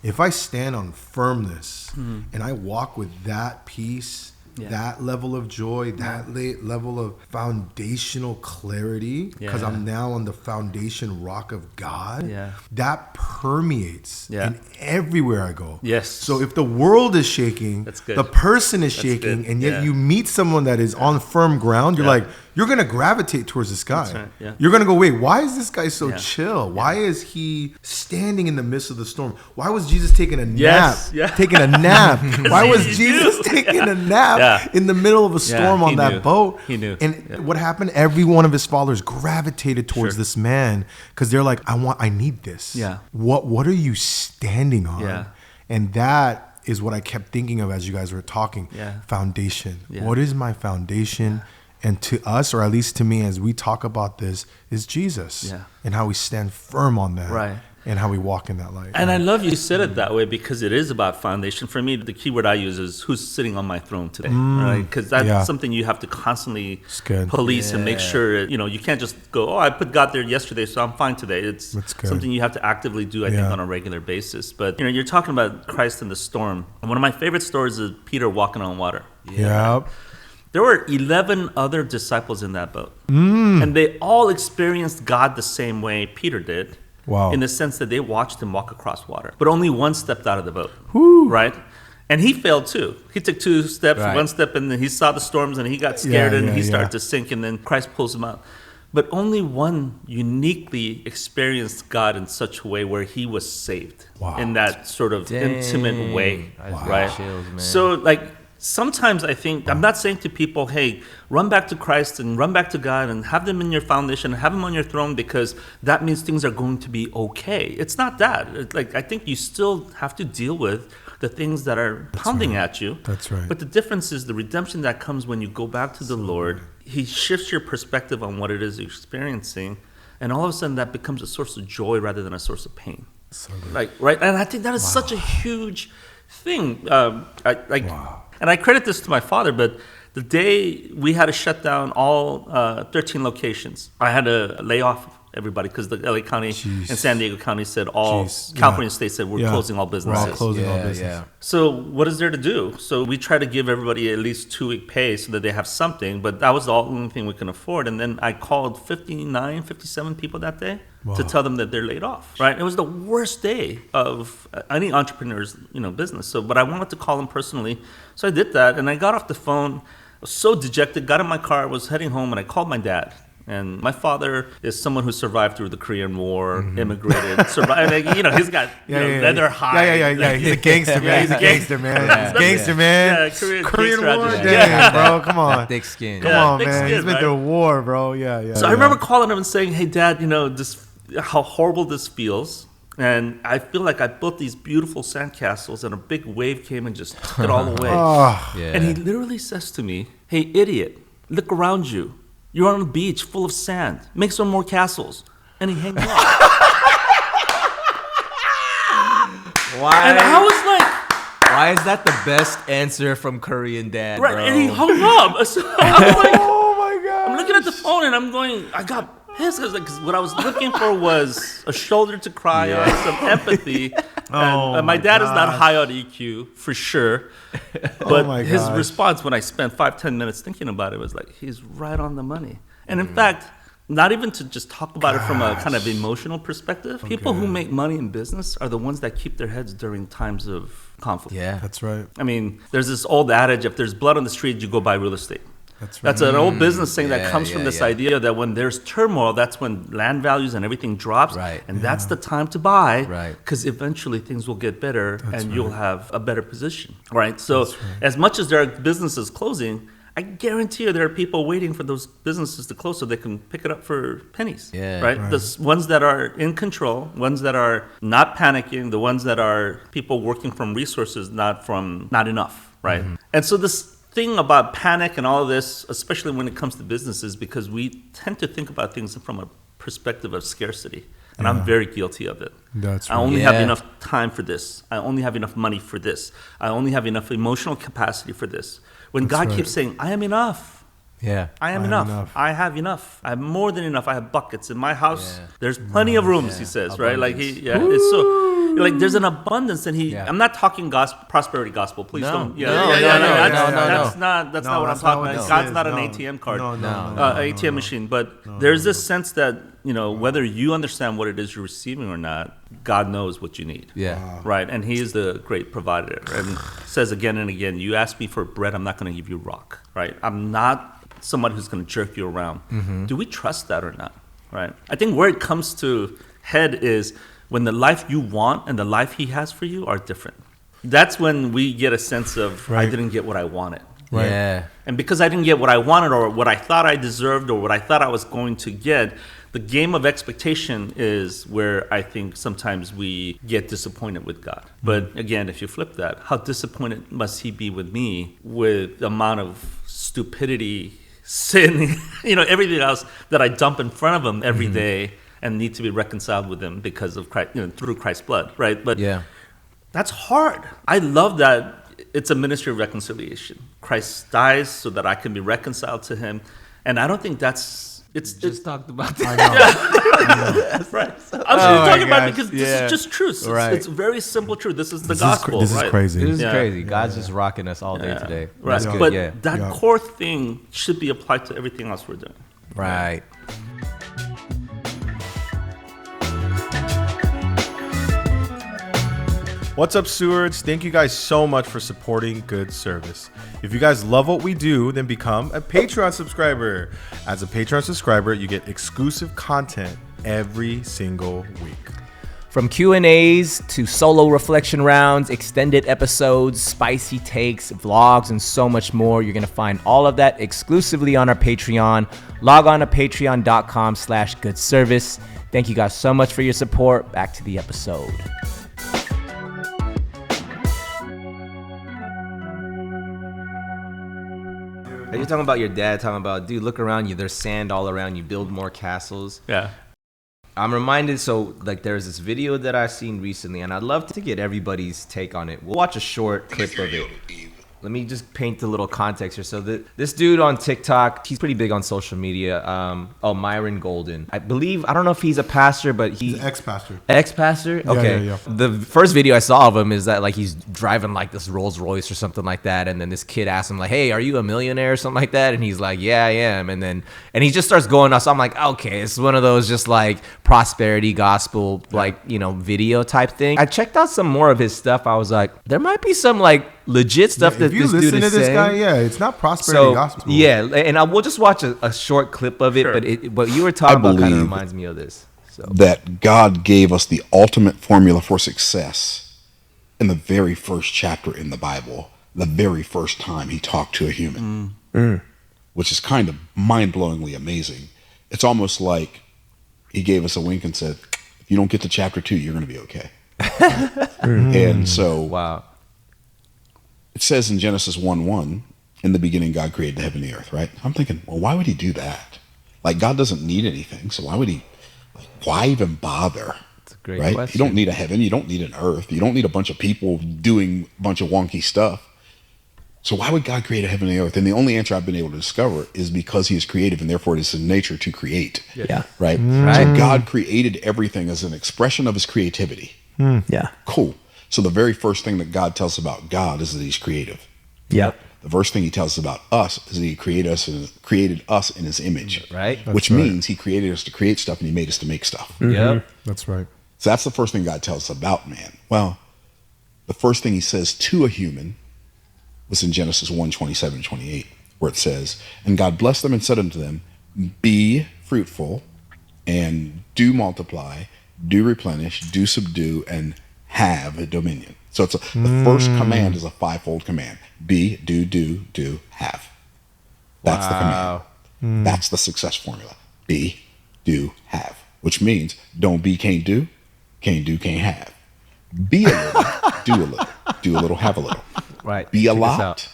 If I stand on firmness and I walk with that peace, that level of joy, that level of foundational clarity, because I'm now on the foundation rock of God, that permeates in everywhere I go. So if the world is shaking, the person is shaking, and yet you meet someone that is on firm ground, you're like, you're going to gravitate towards this guy. You're going to go, wait, why is this guy so chill? Why is he standing in the midst of the storm? Why was Jesus taking a nap? Taking a nap. Why was Jesus taking a nap in the middle of a storm on that boat? He knew. And what happened? Every one of his followers gravitated towards this man, because they're like, I need this. What are you standing on? And that is what I kept thinking of as you guys were talking. Foundation. What is my foundation? And to us, or at least to me, as we talk about this, is Jesus, and how we stand firm on that, and how we walk in that light. And I love you said it that way, because it is about foundation. For me, the key word I use is who's sitting on my throne today, right? Because that's something you have to constantly police and make sure. You can't just go, I put God there yesterday, so I'm fine today. It's something you have to actively do, I think, on a regular basis. But you're talking about Christ in the storm, and one of my favorite stories is Peter walking on water. There were 11 other disciples in that boat. And they all experienced God the same way Peter did. In the sense that they watched him walk across water. But only one stepped out of the boat. Right? And he failed too. He took 2 steps, 1 step, and then he saw the storms and he got scared and he started to sink, and then Christ pulls him out. But only one uniquely experienced God in such a way where he was saved in that sort of intimate way. Right? Chills, man. So like, sometimes I think, I'm not saying to people, hey, run back to Christ and run back to God and have them in your foundation, have them on your throne, because that means things are going to be okay. It's not that. I think you still have to deal with the things that are pounding at you. But the difference is the redemption that comes when you go back to the Lord. He shifts your perspective on what it is you're experiencing, and all of a sudden that becomes a source of joy rather than a source of pain. Right? And I think that is such a huge thing. And I credit this to my father, but the day we had to shut down all 13 locations, I had to lay off everybody because the LA County Jeez. and San Diego County said all Jeez. California states said we're Yeah. closing all We're businesses. all closing all business. So what is there to do? So we try to give everybody at least 2-week pay so that they have something, but that was the only thing we can afford. And then I called 57 people that day to tell them that they're laid off, right? It was the worst day of any entrepreneur's, business. So, but I wanted to call them personally. So I did that and I got off the phone, I was so dejected, got in my car, was heading home and I called my dad. And my father is someone who survived through the Korean War, immigrated, survived. He's got leather hide. Yeah. He's a gangster, man. He's a gangster, man. He's a gangster, man. Yeah, Korean War, strategy. damn, bro. Come on. Thick skin. Come on, thick man. skin, He's been right? through a war, bro. Yeah. So I remember calling him and saying, "Hey, Dad, how horrible this feels." And I feel like I built these beautiful sandcastles and a big wave came and just took it all away. Yeah. And he literally says to me, "Hey, idiot, look around you. You're on a beach full of sand. Make some more castles." And he hangs up. Why? And I was like, Why is that the best answer from Korean dad, right, bro? and he hung up. So I was like, Oh my god. I'm looking at the phone and I'm going, I got pissed because what I was looking for was a shoulder to cry on, some empathy. And my dad is not high on EQ for sure. But my his gosh. response when I spent 5-10 minutes thinking about it was like, he's right on the money. And in fact, not even to just talk about it from a kind of emotional perspective, people who make money in business are the ones that keep their heads during times of conflict. Yeah. That's right. I mean, there's this old adage, if there's blood on the street, you go buy real estate. That's right. That's an old business thing that Yeah, comes from yeah, this yeah. idea that when there's turmoil, that's when land values and everything drops. Right. And that's the time to buy. Right. Because eventually things will get better and you'll have a better position. Right. So as much as there are businesses closing, I guarantee you there are people waiting for those businesses to close so they can pick it up for pennies. Yeah. Right. Right. The ones that are in control, ones that are not panicking, the ones that are people working from resources, not enough. Right. And so this thing about panic and all of this, especially when it comes to businesses, because we tend to think about things from a perspective of scarcity. And I'm very guilty of it. That's I right. only Yeah. have enough time for this. I only have enough money for this. I only have enough emotional capacity for this. When That's God right. keeps saying, I am enough. Yeah. I am I am enough. enough. I have enough. I have more than enough. I have buckets in my house. Yeah. There's plenty of rooms, he says, right? Like Abundance. it's so like there's an abundance, and Yeah. I'm not talking prosperity gospel. Please No. don't. No, That's not No, what I'm that's not talking what about. this God's is. not an No. ATM card, No. ATM machine. But there's this sense that whether you understand what it is you're receiving or not, God knows what you need. Yeah. Right, and He is the great provider, and says again and again, "You ask me for bread, I'm not going to give you rock." Right, I'm not someone who's going to jerk you around. Do we trust that or not? Right, I think where it comes to head is when the life you want and the life He has for you are different. That's when we get a sense of I Right. didn't get what I wanted. Right. Yeah. And because I didn't get what I wanted or what I thought I deserved or what I thought I was going to get, the game of expectation is where I think sometimes we get disappointed with God. But again, if you flip that, how disappointed must He be with me with the amount of stupidity, sin, everything else that I dump in front of Him every day and need to be reconciled with Him because of Christ, through Christ's blood, right? But Yeah. that's hard. I love that it's a ministry of reconciliation. Christ dies so that I can be reconciled to Him. And I don't think it's Just talked about that. I know. right. I'm just talking about gosh, it because yeah. this is just truth. Right. It's very simple truth. This is the This gospel, is right? crazy. This is Yeah. crazy. God's just rocking us all day Yeah. today. Right. That's good. But Yeah. that Yeah. core thing should be applied to everything else we're doing. Right. What's up, stewards? Thank you guys so much for supporting good service. If you guys love what we do, then become a Patreon subscriber. As a Patreon subscriber, you get exclusive content every single week. From Q&As to solo reflection rounds, extended episodes, spicy takes, vlogs, and so much more. You're going to find all of that exclusively on our Patreon. Log on to patreon.com/goodservice. Thank you guys so much for your support. Back to the episode. You're talking about your dad, talking about, dude, look around you. There's sand all around you. Build more castles. Yeah. I'm reminded, so like there's this video that I've seen recently, and I'd love to get everybody's take on it. We'll watch a short clip of it. let me just paint a little context here. So this dude on TikTok, he's pretty big on social media. Myron Golden. I don't know if he's a pastor, but he's an ex-pastor. Ex-pastor? Okay. Yeah. The first video I saw of him is that like he's driving like this Rolls Royce or something like that. And then this kid asks him like, hey, are you a millionaire or something like that? And he's like, yeah, I am. And he just starts going off. So I'm like, okay, it's one of those just like prosperity gospel, like, you know, video type thing. I checked out some more of his stuff. I was like, there might be some like legit stuff that this dude is saying. If you listen to this guy, it's not prosperity gospel. Yeah, and we'll just watch a short clip of it. Sure. But what you were talking about kind of reminds me of this. So. That God gave us the ultimate formula for success in the very first chapter in the Bible, the very first time he talked to a human, which is kind of mind-blowingly amazing. It's almost like he gave us a wink and said, if you don't get to chapter 2, you're going to be okay. And so wow. It says in Genesis 1:1, in the beginning God created the heaven and the earth, right? I'm thinking, well, why would he do that? Like, God doesn't need anything, so why even bother? That's a great right? question. You don't need a heaven, you don't need an earth, you don't need a bunch of people doing a bunch of wonky stuff. So why would God create a heaven and the earth? And the only answer I've been able to discover is because he is creative, and therefore it is in nature to create. Yeah. Right? So God created everything as an expression of his creativity. Yeah. Cool. So the very first thing that God tells us about God is that he's creative. Yep. The first thing he tells us about us is that he created us in his image. Right. Which means he created us to create stuff and he made us to make stuff. Yep. That's right. So that's the first thing God tells us about man. Well, the first thing he says to a human was in Genesis 1:27-28, where it says, and God blessed them and said unto them, be fruitful and do multiply, do replenish, do subdue, and have dominion. So it's the first command is a fivefold command. Be, do, have. That's the command. That's the success formula. Be, do, have. Which means don't be, can't do, can't have. Be a little, do a little, do a little, have a little. Right. Be a lot,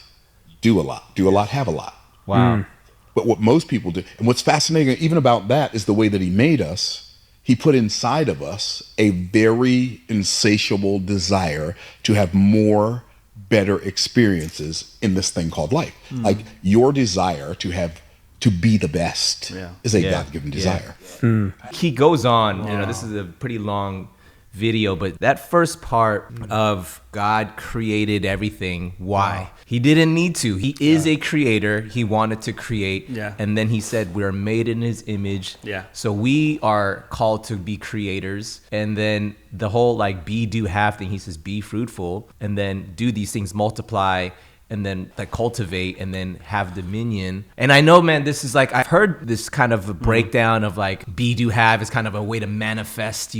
do a lot, have a lot. Wow. But what most people do, and what's fascinating even about that is the way that he made us. He put inside of us a very insatiable desire to have more, better experiences in this thing called life. Like your desire to be the best is a God-given desire. He goes on, this is a pretty long video, but that first part of God created everything. Why? Wow. He didn't need to. He is a creator. He wanted to create. Yeah. And then he said, we're made in his image. Yeah. So we are called to be creators. And then the whole like be, do, have thing, he says, be fruitful and then do these things, multiply, and then like cultivate and then have dominion. And I know, man, this is like, I've heard this kind of a breakdown of like be, do, have is kind of a way to manifest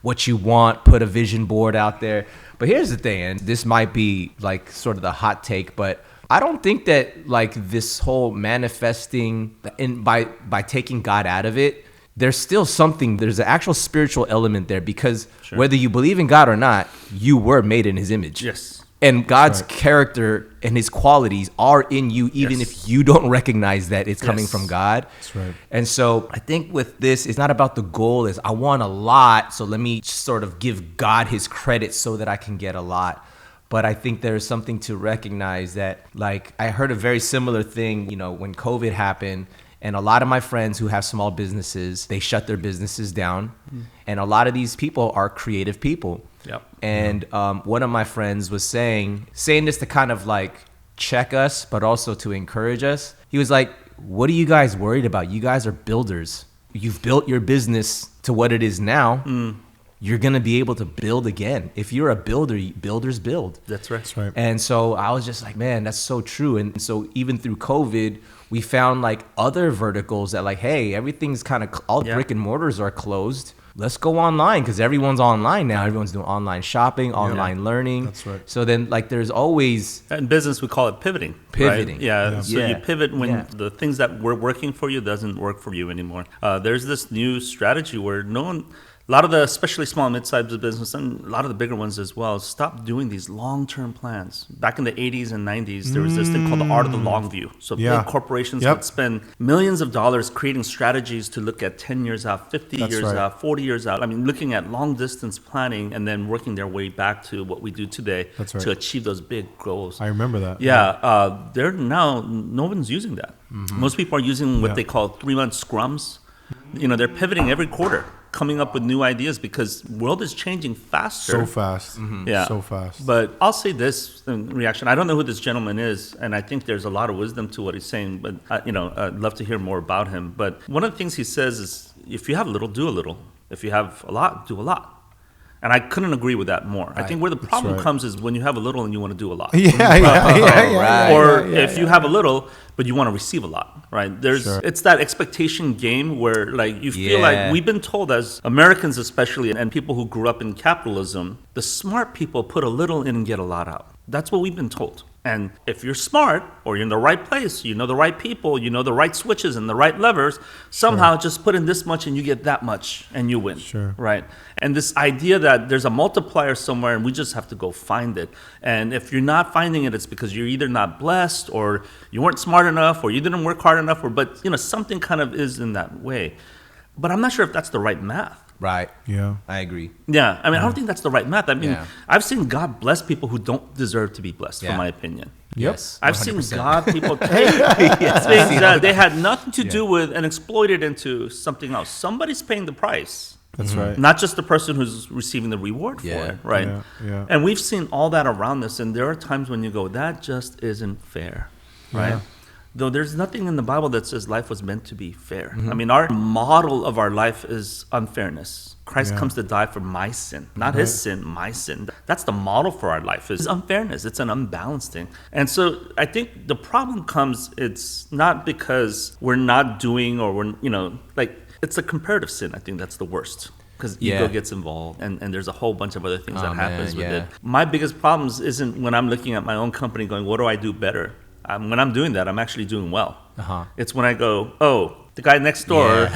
what you want, put a vision board out there. But here's the thing, and this might be like sort of the hot take, but I don't think that like this whole manifesting by taking God out of it, there's an actual spiritual element there because whether you believe in God or not, you were made in his image. Yes. And God's character and his qualities are in you, even if you don't recognize that it's coming from God. That's right. And so I think with this, it's not about the goal is I want a lot, so let me sort of give God his credit so that I can get a lot. But I think there's something to recognize that, like, I heard a very similar thing, when COVID happened. And a lot of my friends who have small businesses, they shut their businesses down. And a lot of these people are creative people. Yep. And one of my friends was saying this to kind of like check us, but also to encourage us. He was like, what are you guys worried about? You guys are builders. You've built your business to what it is now. You're going to be able to build again. If you're a builder, builders build. That's right. That's right. And so I was just like, man, that's so true. And so even through COVID, we found like other verticals that like, hey, everything's kind of, all brick and mortars are closed. Let's go online because everyone's online now. Everyone's doing online shopping, online learning. That's right. So then like there's always... In business, we call it pivoting. Pivoting. Right? Yeah. So you pivot when the things that were working for you doesn't work for you anymore. There's this new strategy where no one... A lot of the, especially small and mid-sized business, and a lot of the bigger ones as well, stop doing these long-term plans. Back in the 80s and 90s, there was this thing called the art of the long view. So big corporations would spend millions of dollars creating strategies to look at 10 years out, 50 years out, 40 years out. I mean, looking at long-distance planning and then working their way back to what we do today to achieve those big goals. I remember that. They're now, no one's using that. Most people are using what they call 3-month scrums. You know, they're pivoting every quarter, coming up with new ideas because the world is changing faster. So fast. So fast. But I'll say this in reaction. I don't know who this gentleman is, and I think there's a lot of wisdom to what he's saying, but, I'd love to hear more about him. But one of the things he says is, if you have little, do a little. If you have a lot, do a lot. And I couldn't agree with that more. I think where the problem comes is when you have a little and you want to do a lot. Or if you have a little, but you want to receive a lot, right? It's that expectation game where like you feel like we've been told as Americans especially, and people who grew up in capitalism, the smart people put a little in and get a lot out. That's what we've been told. And if you're smart or you're in the right place, you know the right people, you know the right switches and the right levers, somehow just put in this much and you get that much and you win, right? And this idea that there's a multiplier somewhere and we just have to go find it. And if you're not finding it, it's because you're either not blessed or you weren't smart enough or you didn't work hard enough, but something kind of is in that way. But I'm not sure if that's the right math. Right. Yeah. I agree. Yeah. I mean, I don't think that's the right math. I mean, I've seen God bless people who don't deserve to be blessed, in my opinion. Yes. I've 100%. Seen God people take things that they had nothing to do with and exploit it into something else. Somebody's paying the price. That's right. Not just the person who's receiving the reward for it, right? Yeah. And we've seen all that around us, and there are times when you go, that just isn't fair, right? Yeah. Though there's nothing in the Bible that says life was meant to be fair. I mean, our model of our life is unfairness. Christ comes to die for my sin, not his sin, my sin. That's the model for our life, is unfairness. It's an unbalanced thing. And so I think the problem comes, it's not because we're not doing or we're, it's a comparative sin. I think that's the worst. Because ego gets involved, and there's a whole bunch of other things that happens with it. My biggest problems isn't when I'm looking at my own company going, what do I do better? When I'm doing that, I'm actually doing well. It's when I go, the guy next door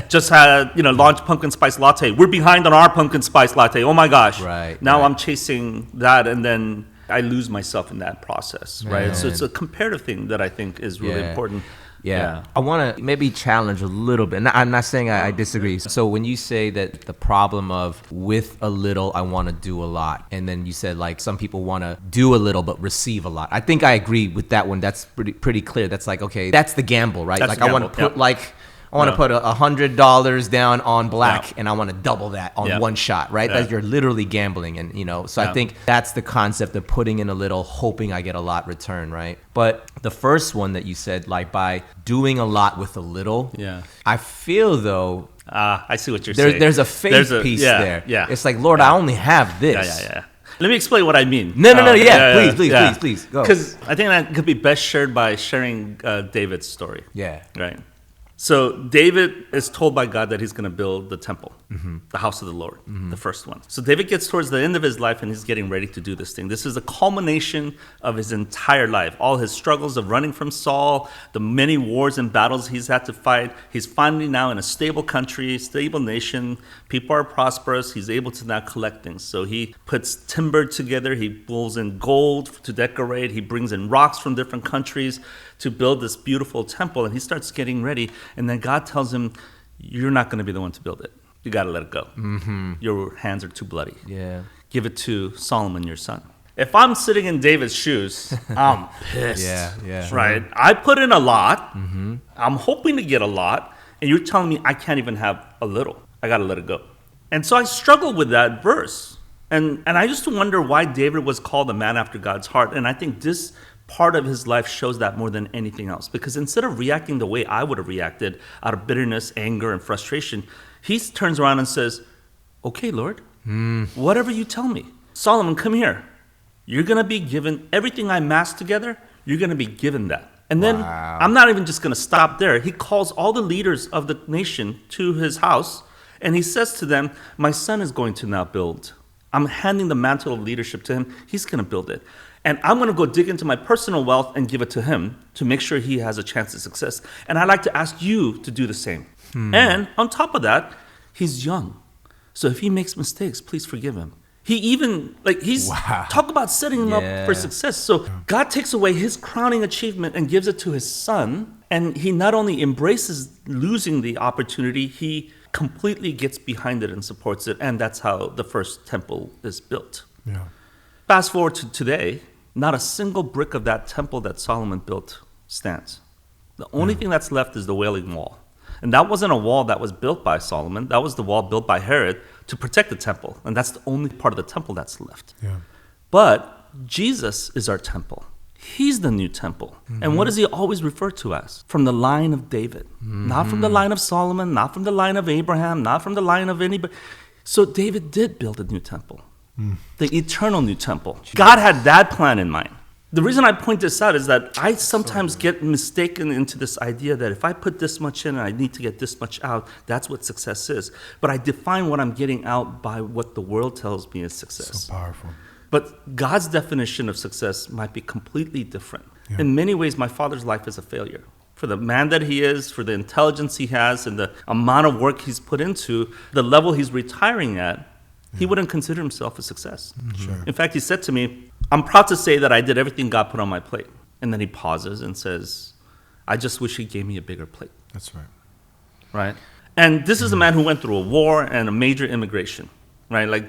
just had, launched pumpkin spice latte. We're behind on our pumpkin spice latte. Oh my gosh. Now I'm chasing that, and then I lose myself in that process, right? So it's a comparative thing that I think is really important. Yeah. I want to maybe challenge a little bit. I'm not saying I disagree. So when you say that the problem of with a little, I want to do a lot. And then you said like some people want to do a little but receive a lot. I think I agree with that one. That's pretty clear. That's like, okay, that's the gamble, right? That's like I want to put I want to put $100 down on black and I want to double that on one shot, right? That you're literally gambling. And, so I think that's the concept of putting in a little, hoping I get a lot return, right? But the first one that you said, like by doing a lot with a little, I feel though, I see what you're saying. There's a faith piece there. Yeah. It's like, Lord, I only have this. Yeah. Let me explain what I mean. No. Please, go. Because I think that could be best shared by sharing David's story. Yeah. Right. So David is told by God that he's going to build the temple, the house of the Lord, the first one. So David gets towards the end of his life and he's getting ready to do this thing. This is a culmination of his entire life, all his struggles of running from Saul, the many wars and battles he's had to fight. He's finally now in a stable country, stable nation. People are prosperous. He's able to now collect things. So he puts timber together. He pulls in gold to decorate. He brings in rocks from different countries to build this beautiful temple, and he starts getting ready, and then God tells him, you're not going to be the one to build it. You got to let it go. Your hands are too bloody. Give it to Solomon, your son. If I'm sitting in David's shoes, I'm pissed. Right? I put in a lot. I'm hoping to get a lot, and you're telling me I can't even have a little. I got to let it go. And so I struggle with that verse. And I used to wonder why David was called a man after God's heart. And I think this part of his life shows that more than anything else. Because instead of reacting the way I would have reacted out of bitterness, anger, and frustration, he turns around and says, okay, Lord, whatever you tell me. Solomon, come here. You're going to be given everything I massed together. You're going to be given that. And then I'm not even just going to stop there. He calls all the leaders of the nation to his house. And he says to them, my son is going to now build. I'm handing the mantle of leadership to him. He's going to build it. And I'm going to go dig into my personal wealth and give it to him to make sure he has a chance of success. And I'd like to ask you to do the same. And on top of that, he's young. So if he makes mistakes, please forgive him. He even, he's Wow. talk about setting him Yeah. up for success. So God takes away his crowning achievement and gives it to his son. And he not only embraces losing the opportunity, he completely gets behind it and supports it. And that's how the first temple is built. Yeah. Fast forward to today, not a single brick of that temple that Solomon built stands. The only thing that's left is the Wailing Wall. And that wasn't a wall that was built by Solomon. That was the wall built by Herod to protect the temple. And that's the only part of the temple that's left. Yeah. But Jesus is our temple. He's the new temple. And what does he always refer to as? From the line of David. Not from the line of Solomon, not from the line of Abraham, not from the line of anybody. So David did build a new temple. The eternal new temple. God had that plan in mind. The reason I point this out is that I sometimes get mistaken into this idea that if I put this much in and I need to get this much out, that's what success is. But I define what I'm getting out by what the world tells me is success. So powerful. But God's definition of success might be completely different. Yeah. In many ways, my father's life is a failure. For the man that he is, for the intelligence he has, and the amount of work he's put into, the level he's retiring at, he wouldn't consider himself a success. Sure. In fact, he said to me, I'm proud to say that I did everything God put on my plate. And then he pauses and says, I just wish he gave me a bigger plate. That's right. Right? And this is a man who went through a war and a major immigration. Right?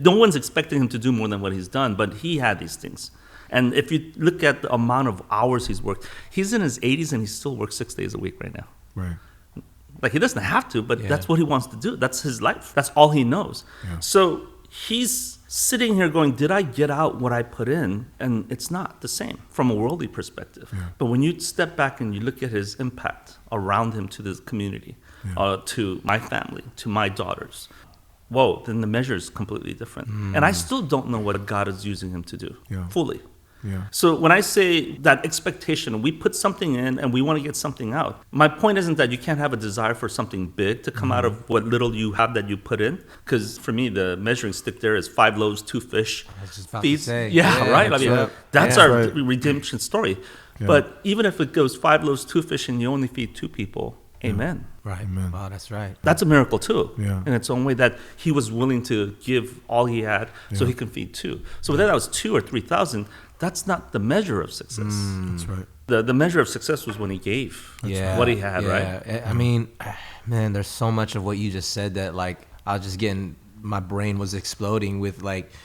No one's expecting him to do more than what he's done, but he had these things. And if you look at the amount of hours he's worked, he's in his 80s and he still works 6 days a week right now. Right. He doesn't have to, but that's what he wants to do. That's his life. That's all he knows. Yeah. So he's sitting here going, did I get out what I put in? And it's not the same from a worldly perspective. Yeah. But when you step back and you look at his impact around him to the community, to my family, to my daughters, whoa, then the measure is completely different. And I still don't know what God is using him to do fully. Yeah. So when I say that expectation, we put something in and we want to get something out. My point isn't that you can't have a desire for something big to come out of what little you have that you put in. Because for me, the measuring stick there is 5 loaves, 2 fish. I was just about feeds. to say. Yeah, right? that's right. That's Yeah. our Right. redemption story. Yeah. But even if it goes 5 loaves, 2 fish, and you only feed 2 people, amen. Right. Amen. Wow, that's right. That's a miracle too, Yeah. in its own way, that he was willing to give all he had so he can feed 2. So whether that was 2 or 3,000, that's not the measure of success. That's right. The measure of success was when he gave what he had, right? I mean, man, there's so much of what you just said that I was just getting, my brain was exploding with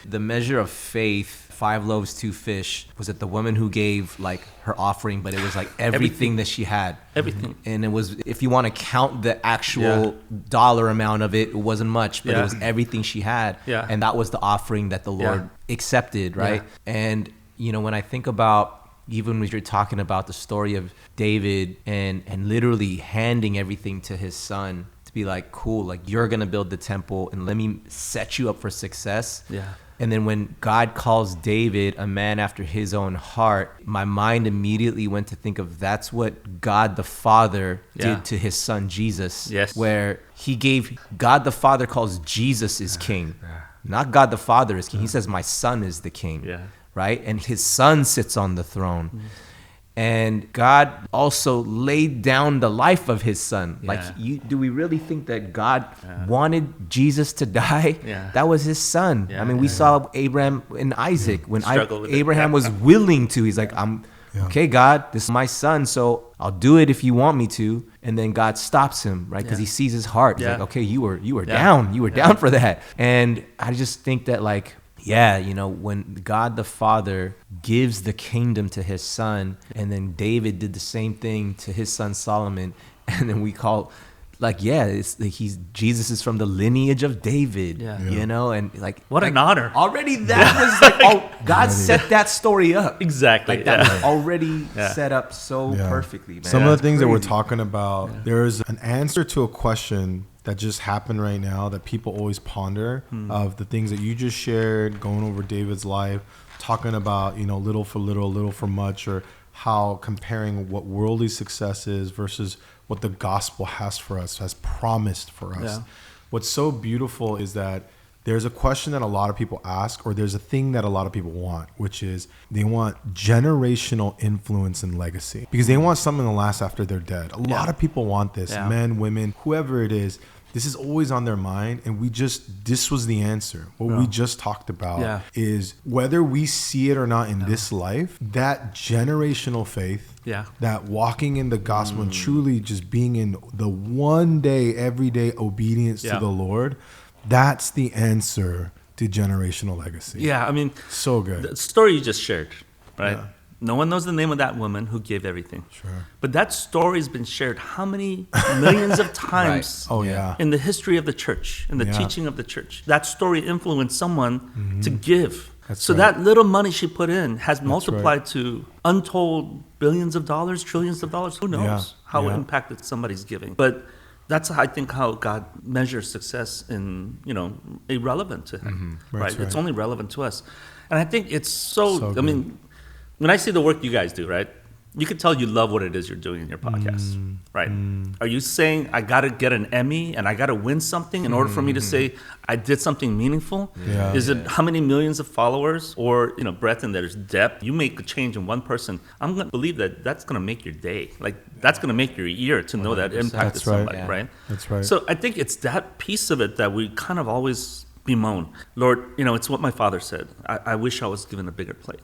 the measure of faith. 5 loaves, 2 fish. Was it the woman who gave her offering, but it was everything that she had. Everything. And it was, if you want to count the actual dollar amount of it, it wasn't much, but it was everything she had. Yeah. And that was the offering that the Lord accepted, right? Yeah. And, when I think about, even when you're talking about the story of David and literally handing everything to his son to be cool, you're going to build the temple and let me set you up for success. Yeah. And then when God calls David a man after his own heart, my mind immediately went to think of that's what God the Father did to his son Jesus. Yes. Where he gave, God the Father calls Jesus is king. Not God the Father is king. He says, my son is the king. Yeah. Right? And his son sits on the throne. And God also laid down the life of his son. Yeah. Do we really think that God wanted Jesus to die? Yeah. That was his son. Yeah, I mean, we saw Abraham and Isaac when Struggle with it. Abraham was willing to. He's okay, God, this is my son, so I'll do it if you want me to. And then God stops him, right? Because he sees his heart. He's okay, you were down. You were down for that. And I just think that when God the Father gives the kingdom to his son, and then David did the same thing to his son Solomon, and then we call, Jesus is from the lineage of David, and What an honor. Already that was God set that story up. Exactly. That was already set up so perfectly, man. Some of the things that we're crazy. talking about, there's an answer to a question that just happened right now that people always ponder, of the things that you just shared, going over David's life, talking about, little for little, little for much, or how comparing what worldly success is versus what the gospel has for us, has promised for us. Yeah. What's so beautiful is that there's a question that a lot of people ask, or there's a thing that a lot of people want, which is they want generational influence and legacy, because they want something to last after they're dead. A lot of people want this, men, women, whoever it is. this is always on their mind. And this was the answer. What we just talked about is whether we see it or not in this life, that generational faith, that walking in the gospel and truly just being in the one day, everyday obedience to the Lord, that's the answer to generational legacy. Yeah, I mean, so good. The story you just shared, right? Yeah. No one knows the name of that woman who gave everything. Sure. But that story has been shared how many millions of times in the history of the church, in the teaching of the church. That story influenced someone to give. That little money she put in has multiplied to untold billions of dollars, trillions of dollars. Who knows how it impacted somebody's giving. But that's, I think, how God measures success in, irrelevant to him, right? It's only relevant to us. And I think it's so I mean, when I see the work you guys do, right, you can tell you love what it is you're doing in your podcast, right? Are you saying I got to get an Emmy and I got to win something in order for me to say I did something meaningful? Is it how many millions of followers or, breadth and there's depth? You make a change in one person. I'm going to believe that that's going to make your day. Like, that's going to make your year to know that impacted somebody, right? That's right. So I think it's that piece of it that we kind of always bemoan. Lord, it's what my father said. I wish I was given a bigger plate.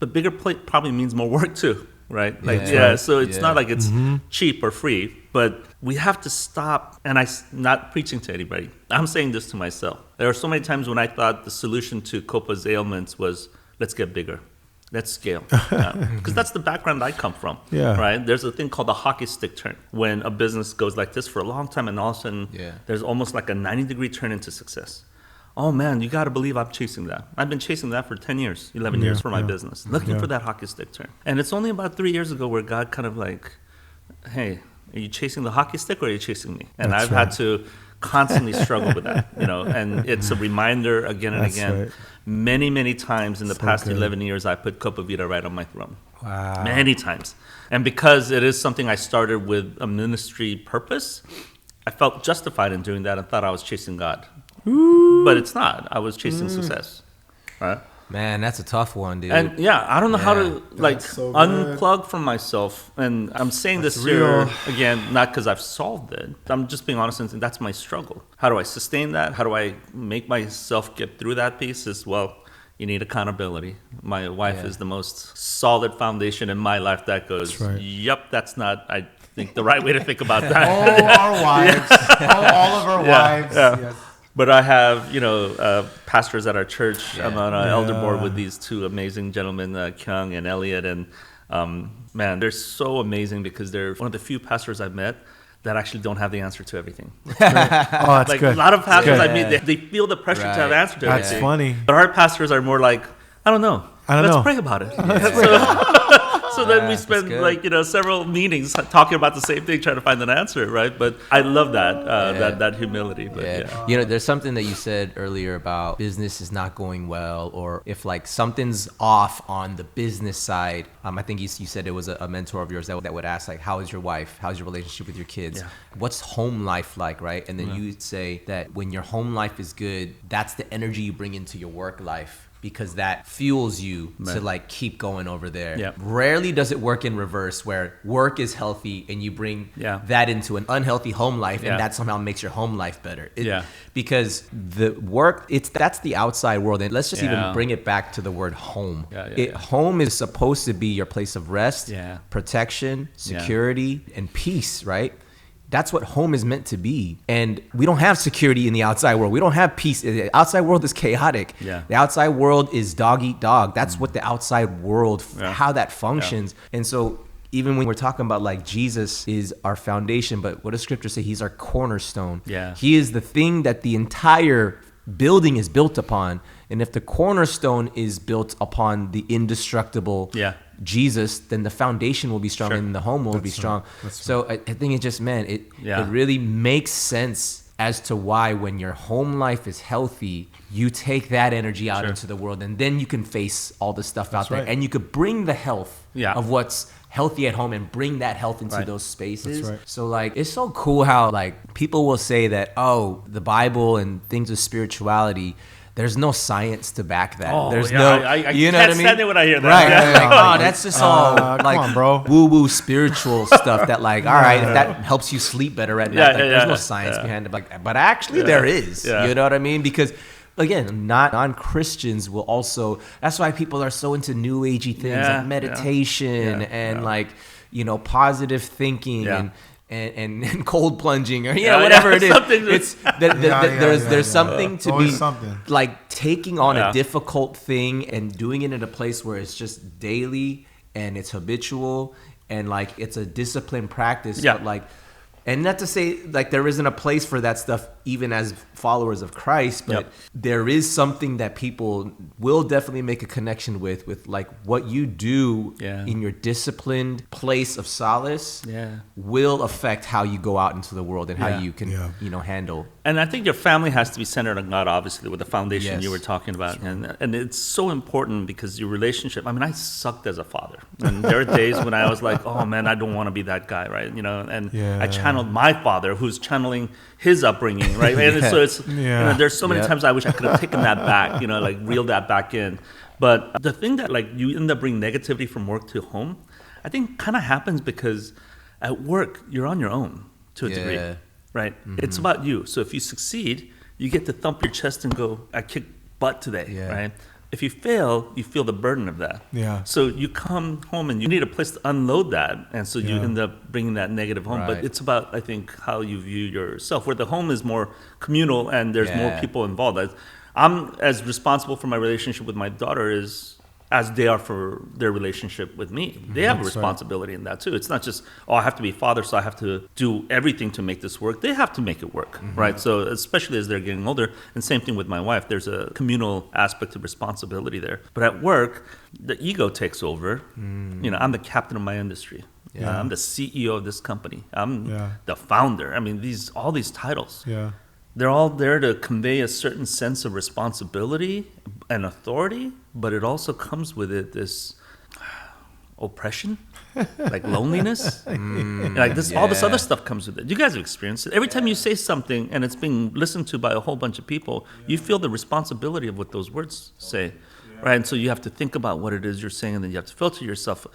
But bigger plate probably means more work too, right? So it's not like it's cheap or free, but we have to stop. And I'm not preaching to anybody. I'm saying this to myself. There are so many times when I thought the solution to Copa's ailments was, let's get bigger. Let's scale. Because that's the background I come from, right? There's a thing called the hockey stick turn. When a business goes like this for a long time and all of a sudden there's almost like a 90-degree turn into success. Oh man, you got to believe I'm chasing that. I've been chasing that for 10 years, 11 years for my business, looking for that hockey stick turn. And it's only about 3 years ago where God kind of like, hey, are you chasing the hockey stick or are you chasing me? And I've had to constantly struggle with that, and it's a reminder again and again. Many, many times in the past 11 years, I put Copa Vida right on my throne. Wow. Many times. And because it is something I started with a ministry purpose, I felt justified in doing that and thought I was chasing God. Ooh. But it's not. I was chasing success. Right? Man, that's a tough one, dude. And I don't know how to unplug from myself. And I'm saying this here again, not because I've solved it. I'm just being honest and saying that's my struggle. How do I sustain that? How do I make myself get through that piece? You need accountability. My wife is the most solid foundation in my life that goes, yep, that's not, I think, the right way to think about that. All our wives. all of our wives. Yeah. Yes. But I have, pastors at our church. I'm on an elder board with these two amazing gentlemen, Kyung and Elliot. And man, they're so amazing because they're one of the few pastors I've met that actually don't have the answer to everything. That's like good. A lot of pastors I meet, they feel the pressure to have answer to everything. That's funny. But our pastors are more like, I don't know. Let's pray about it. So then we spend several meetings talking about the same thing, trying to find an answer, right? But I love that humility. But there's something that you said earlier about business is not going well, or if like something's off on the business side. I think you said it was a mentor of yours that would ask like, how is your wife? How's your relationship with your kids? What's home life like, right? And then you say that when your home life is good, that's the energy you bring into your work life, because that fuels you to like keep going over there. Rarely does it work in reverse, where work is healthy and you bring that into an unhealthy home life, and that somehow makes your home life better. Because the work, that's the outside world. And let's just even bring it back to the word home. Home is supposed to be your place of rest, protection, security, and peace, right? That's what home is meant to be. And we don't have security in the outside world. We don't have peace. The outside world is chaotic. The outside world is dog eat dog. That's what the outside world, how that functions. And so even when we're talking about like Jesus is our foundation, but what does scripture say? He's our cornerstone. He is the thing that the entire building is built upon. And if the cornerstone is built upon the indestructible Jesus, then the foundation will be strong and the home will be strong. So I think it just, it really makes sense as to why when your home life is healthy, you take that energy out into the world, and then you can face all the stuff out there, and you could bring the health of what's healthy at home and bring that health into those spaces. So like, it's so cool how like people will say that, oh, the Bible and things of spirituality, there's no science to back that. Oh, There's yeah, no, I you know can't what I mean? stand it when I hear that. Right. Yeah. Like, oh, that's just all like come on, bro. woo-woo spiritual stuff that like, all right, if that helps you sleep better at night. Yeah, like, yeah, there's yeah. no science behind it. Like, but actually there is. Yeah. You know what I mean? Because again, non-Christians will also, that's why people are so into new agey things like meditation and like, you know, positive thinking and cold plunging or whatever it is. It's there's something to be something. like taking on a difficult thing and doing it in a place where it's just daily and it's habitual and like it's a disciplined practice. But like, and not to say like there isn't a place for that stuff even as followers of Christ, but there is something that people will definitely make a connection with like what you do in your disciplined place of solace will affect how you go out into the world and how you can, you know, handle. And I think your family has to be centered on God, obviously, with the foundation you were talking about. And it's so important because your relationship, I mean, I sucked as a father. And there are days when I was like, oh man, I don't want to be that guy, right? You know, and I channeled my father who's channeling his upbringing, right? And so it's, you know, there's so many times I wish I could have taken that back, you know, like reeled that back in. But the thing that like you end up bringing negativity from work to home, I think kind of happens because at work, you're on your own to a degree, right? It's about you. So if you succeed, you get to thump your chest and go, I kicked butt today, right? If you fail, you feel the burden of that. So you come home and you need a place to unload that. And so you end up bringing that negative home. But it's about, I think, how you view yourself, where the home is more communal and there's more people involved. I'm as responsible for my relationship with my daughter as they are for their relationship with me. They have a responsibility in that too. It's not just, oh, I have to be a father, so I have to do everything to make this work. They have to make it work, right? So especially as they're getting older, and same thing with my wife, there's a communal aspect of responsibility there. But at work, the ego takes over. You know, I'm the captain of my industry. I'm the CEO of this company. I'm the founder. I mean, all these titles. They're all there to convey a certain sense of responsibility and authority, but it also comes with it this oppression, like loneliness, like this. All this other stuff comes with it. You guys have experienced it. Every time you say something and it's being listened to by a whole bunch of people, you feel the responsibility of what those words say, right? And so you have to think about what it is you're saying, and then you have to filter yourself.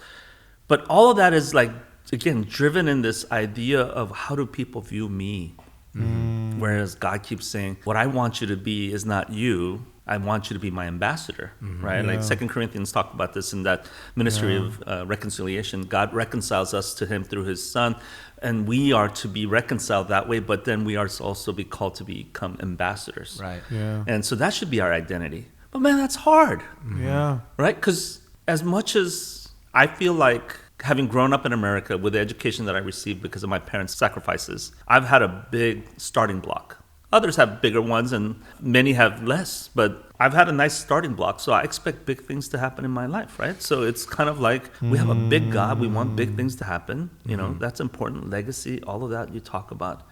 But all of that is like, again, driven in this idea of how do people view me? Whereas God keeps saying, what I want you to be is not you. I want you to be my ambassador, right? Like 2 Corinthians talk about this in that ministry of reconciliation. God reconciles us to him through his son, and we are to be reconciled that way, but then we are to also be called to become ambassadors. Right. And so that should be our identity. But man, that's hard. Right? Because as much as I feel like having grown up in America with the education that I received because of my parents' sacrifices, I've had a big starting block. Others have bigger ones and many have less, but I've had a nice starting block. So I expect big things to happen in my life, right? So it's kind of like we have a big God. We want big things to happen. You know, that's important. Legacy, all of that you talk about.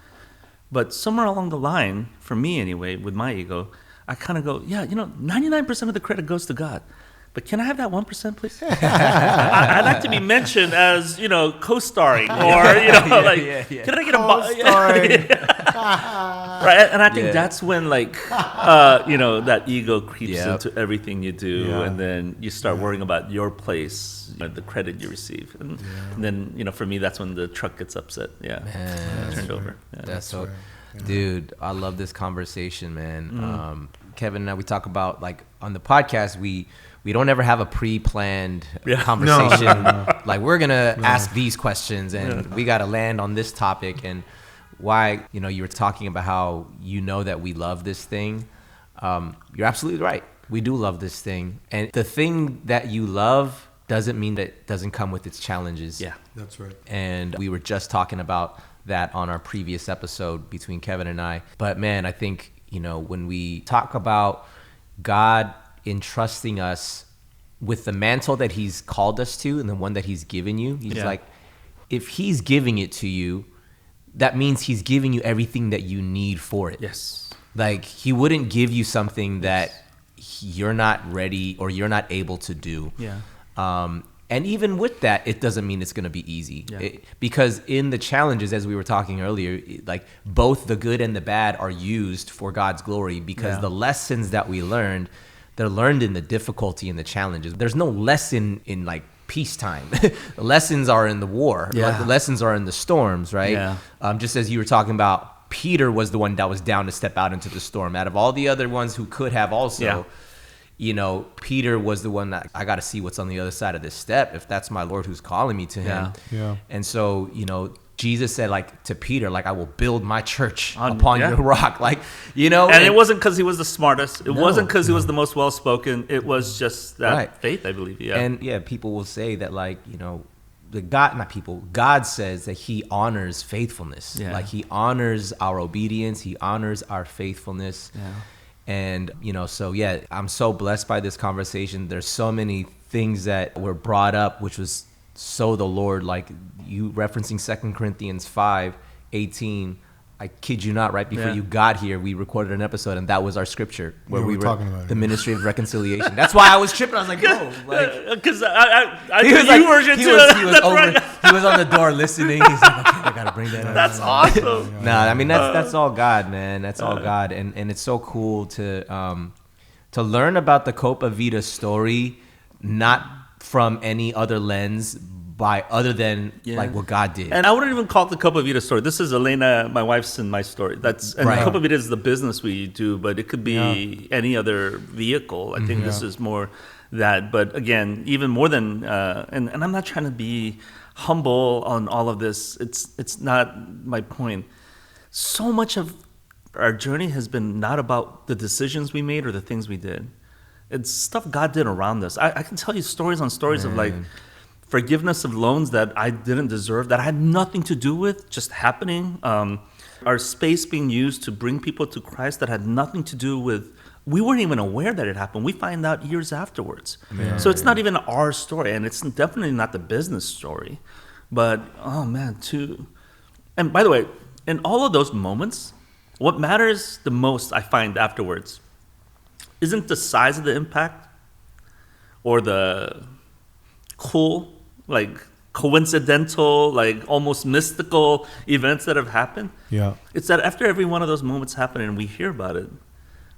But somewhere along the line, for me anyway, with my ego, I kind of go, 99% of the credit goes to God. But can I have that 1%, please? I'd like to be mentioned as, co-starring or, can I get a co-starring? Right, and I think that's when, that ego creeps into everything you do, and then you start worrying about your place, the credit you receive, and then, for me, that's when the truck gets upset. Turned over. That's so, dude. I love this conversation, man. Kevin and I, we talk about on the podcast, we don't ever have a pre-planned conversation. No. Like we're gonna ask these questions, and we gotta land on this topic. And why, you were talking about how that we love this thing. You're absolutely right. We do love this thing, and the thing that you love doesn't mean that it doesn't come with its challenges. Yeah, that's right. And we were just talking about that on our previous episode between Kevin and I. But man, I think when we talk about God entrusting us with the mantle that he's called us to and the one that he's given you, he's like, if he's giving it to you, that means he's giving you everything that you need for it. Yes. Like he wouldn't give you something that you're not ready or you're not able to do. And even with that, it doesn't mean it's going to be easy. Because in the challenges, as we were talking earlier, like both the good and the bad are used for God's glory, because the lessons that we learned, they're learned in the difficulty and the challenges. There's no lesson in like peacetime. The lessons are in the war. Like, the lessons are in the storms, right? Just as you were talking about, Peter was the one that was down to step out into the storm. Out of all the other ones who could have also, you know, Peter was the one that I got to see what's on the other side of this step, if that's my Lord who's calling me to him. And so, you know, Jesus said, like, to Peter, like, I will build my church upon your rock. Like, you know. And it wasn't because he was the smartest. It wasn't because he was the most well-spoken. It was just that faith, I believe. And people will say that, like, you know, God says that he honors faithfulness. Like, he honors our obedience. He honors our faithfulness. And, you know, so, I'm so blessed by this conversation. There's so many things that were brought up, which was so the Lord, like you referencing 2 Corinthians 5:18. I kid you not, right before you got here, we recorded an episode, and that was our scripture where we were talking about the ministry of reconciliation. That's why I was tripping. I was like, "Yo," like, because I he was like, he was on the door listening. He's like, "Okay, I gotta bring that up." That's awesome. Nah, I mean that's all God, man. That's all God, and it's so cool to learn about the Copa Vida story, not from any other lens, other than like what God did. And I wouldn't even call it the Copa Vida story. This is Elena, my wife's, and my story. Copa Vida is the business we do, but it could be any other vehicle. I think this is more that. But again, even more than, and I'm not trying to be humble on all of this. It's not my point. So much of our journey has been not about the decisions we made or the things we did. It's stuff God did around us. I can tell you stories on stories of like forgiveness of loans that I didn't deserve, that I had nothing to do with, just happening. Our space being used to bring people to Christ that had nothing to do with, we weren't even aware that it happened. We find out years afterwards. So it's not even our story, and it's definitely not the business story. But, oh man, and by the way, in all of those moments, what matters the most, I find afterwards, isn't the size of the impact or the cool, like coincidental, like almost mystical events that have happened. It's that after every one of those moments happen and we hear about it,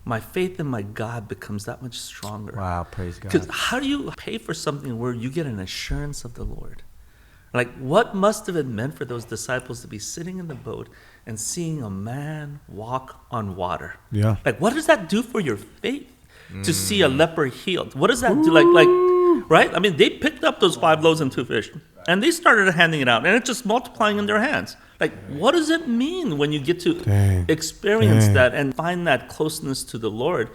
my faith in my God becomes that much stronger. Wow, praise God. Because how do you pay for something where you get an assurance of the Lord? Like, what must have it meant for those disciples to be sitting in the boat and seeing a man walk on water? Like, what does that do for your faith? To see a leper healed? What does that do? Like, right? I mean, they picked up those 5 loaves and 2 fish, and they started handing it out, and it's just multiplying in their hands. Like, what does it mean when you get to experience that and find that closeness to the Lord?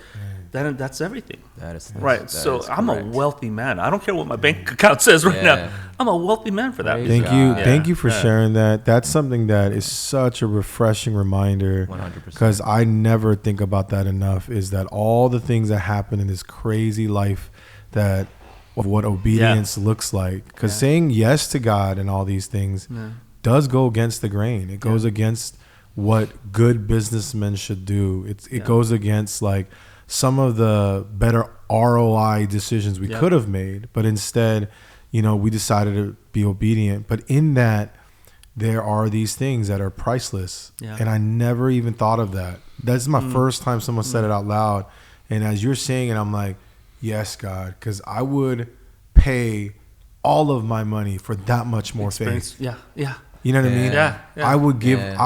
That's everything. I'm a wealthy man. I don't care what my bank account says right now. I'm a wealthy man for that. Thank you for sharing that. That's something that is such a refreshing reminder. 100%. Because I never think about that enough. Is that all the things that happen in this crazy life of what obedience looks like? Because saying yes to God and all these things does go against the grain. It goes against what good businessmen should do. It goes against like some of the better ROI decisions we could have made, but instead, you know, we decided to be obedient. But in that, there are these things that are priceless, and I never even thought of that. That's my first time someone said it out loud, and as you're saying it, I'm like, yes, God, because I would pay all of my money for that much more faith. You know what I mean? I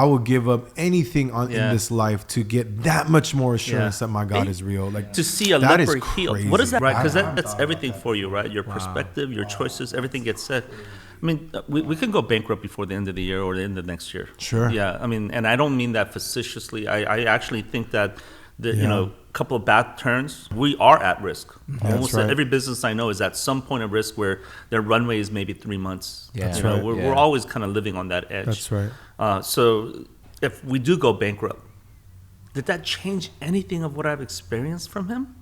would give up anything in this life to get that much more assurance that my God is real. Like, to see a leper healed. What is that? Right, because that's everything for you, right? Your perspective, your choices, everything gets set. I mean, we can go bankrupt before the end of the year or the end of next year. Yeah, I mean, and I don't mean that facetiously. I actually think that you know, a couple of bad turns, we are at risk. Almost every business I know is at some point of risk where their runway is maybe 3 months. We're always kind of living on that edge. That's right. So if we do go bankrupt, did that change anything of what I've experienced from him?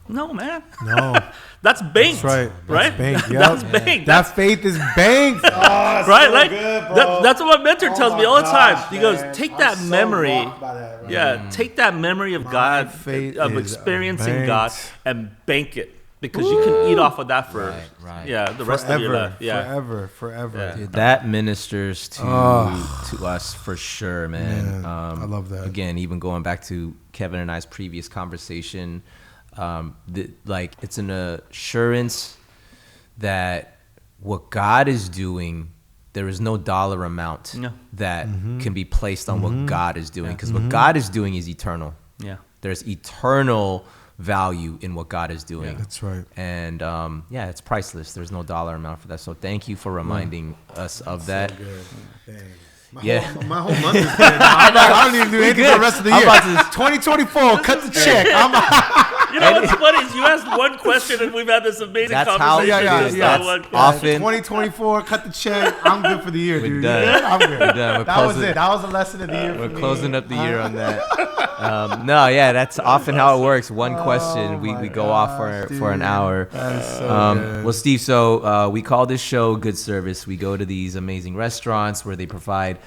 No, man. No. That's banked. That's right. Right? Banked. Yep. That's banked. That faith is banked. Right? So like good, that's what my mentor tells me all the time. He goes, take that memory. Take that memory of God, of experiencing God, and bank it. because you can eat off of that for Right. the rest of your life. Forever. Yeah. Dude, that ministers to us for sure, man. I love that. Again, even going back to Kevin and I's previous conversation, it's an assurance that what God is doing, there is no dollar amount that can be placed on what God is doing, because what God is doing is eternal. Yeah. There's eternal value in what God is doing. Yeah, that's right. And it's priceless. There's no dollar amount for that. So thank you for reminding us of that. So good. Dang. My whole month is good. I don't even do anything for the rest of the year. 2024, cut the check. You know what's funny is you asked one question and we've had this amazing conversation. That's often 2024, cut the check. I'm good for the year, dude. Done. I'm good. We're done. That was it. That was the lesson of the year. We're closing up the year on that. That's often how it works. One question, we go off for an hour. That is so good. Well, Steve, so we call this show Good Service. We go to these amazing restaurants where they provide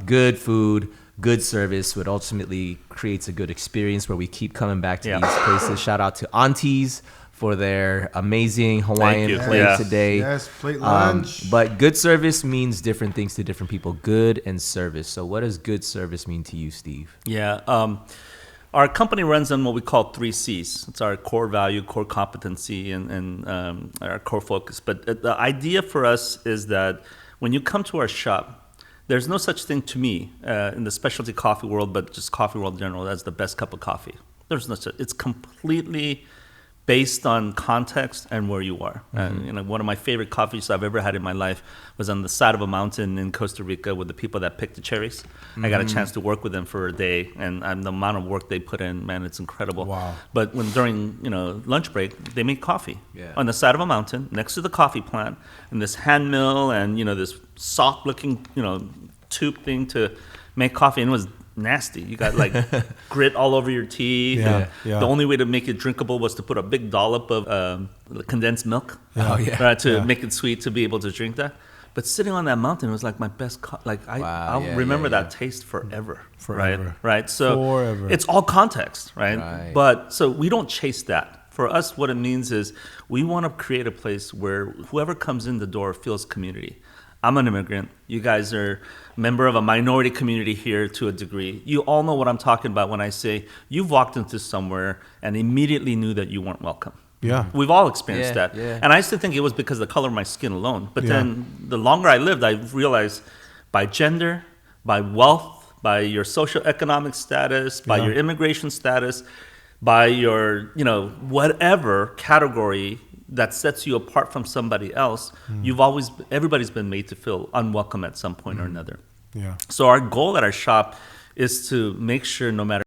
good food, good service, what ultimately creates a good experience where we keep coming back to these places. Shout out to Aunties for their amazing Hawaiian plate today. Yes, plate lunch. But good service means different things to different people. Good and service. So what does good service mean to you, Steve? Yeah. Our company runs on what we call 3 C's. It's our core value, core competency, and our core focus. But the idea for us is that when you come to our shop, there's no such thing to me in the specialty coffee world, but just coffee world in general, as the best cup of coffee. There's no such. It's completely based on context and where you are. One of my favorite coffees I've ever had in my life was on the side of a mountain in Costa Rica with the people that pick the cherries. I got a chance to work with them for a day, and the amount of work they put in, man, it's incredible. Wow. But during lunch break, they make coffee on the side of a mountain next to the coffee plant, and this hand mill and this soft looking tube thing to make coffee, and it was nasty. You got like grit all over your teeth. The only way to make it drinkable was to put a big dollop of condensed milk to make it sweet to be able to drink that. But sitting on that mountain was like my best I'll remember that taste forever. Right? So forever. It's all context, right? But so we don't chase that. For us, what it means is we want to create a place where whoever comes in the door feels community. I'm an immigrant. You guys are a member of a minority community here to a degree. You all know what I'm talking about when I say you've walked into somewhere and immediately knew that you weren't welcome. Yeah. We've all experienced that. Yeah. And I used to think it was because of the color of my skin alone. But then the longer I lived, I realized by gender, by wealth, by your socioeconomic status, by your immigration status, by your, whatever category that sets you apart from somebody else, everybody's been made to feel unwelcome at some point or another. Yeah. So our goal at our shop is to make sure no matter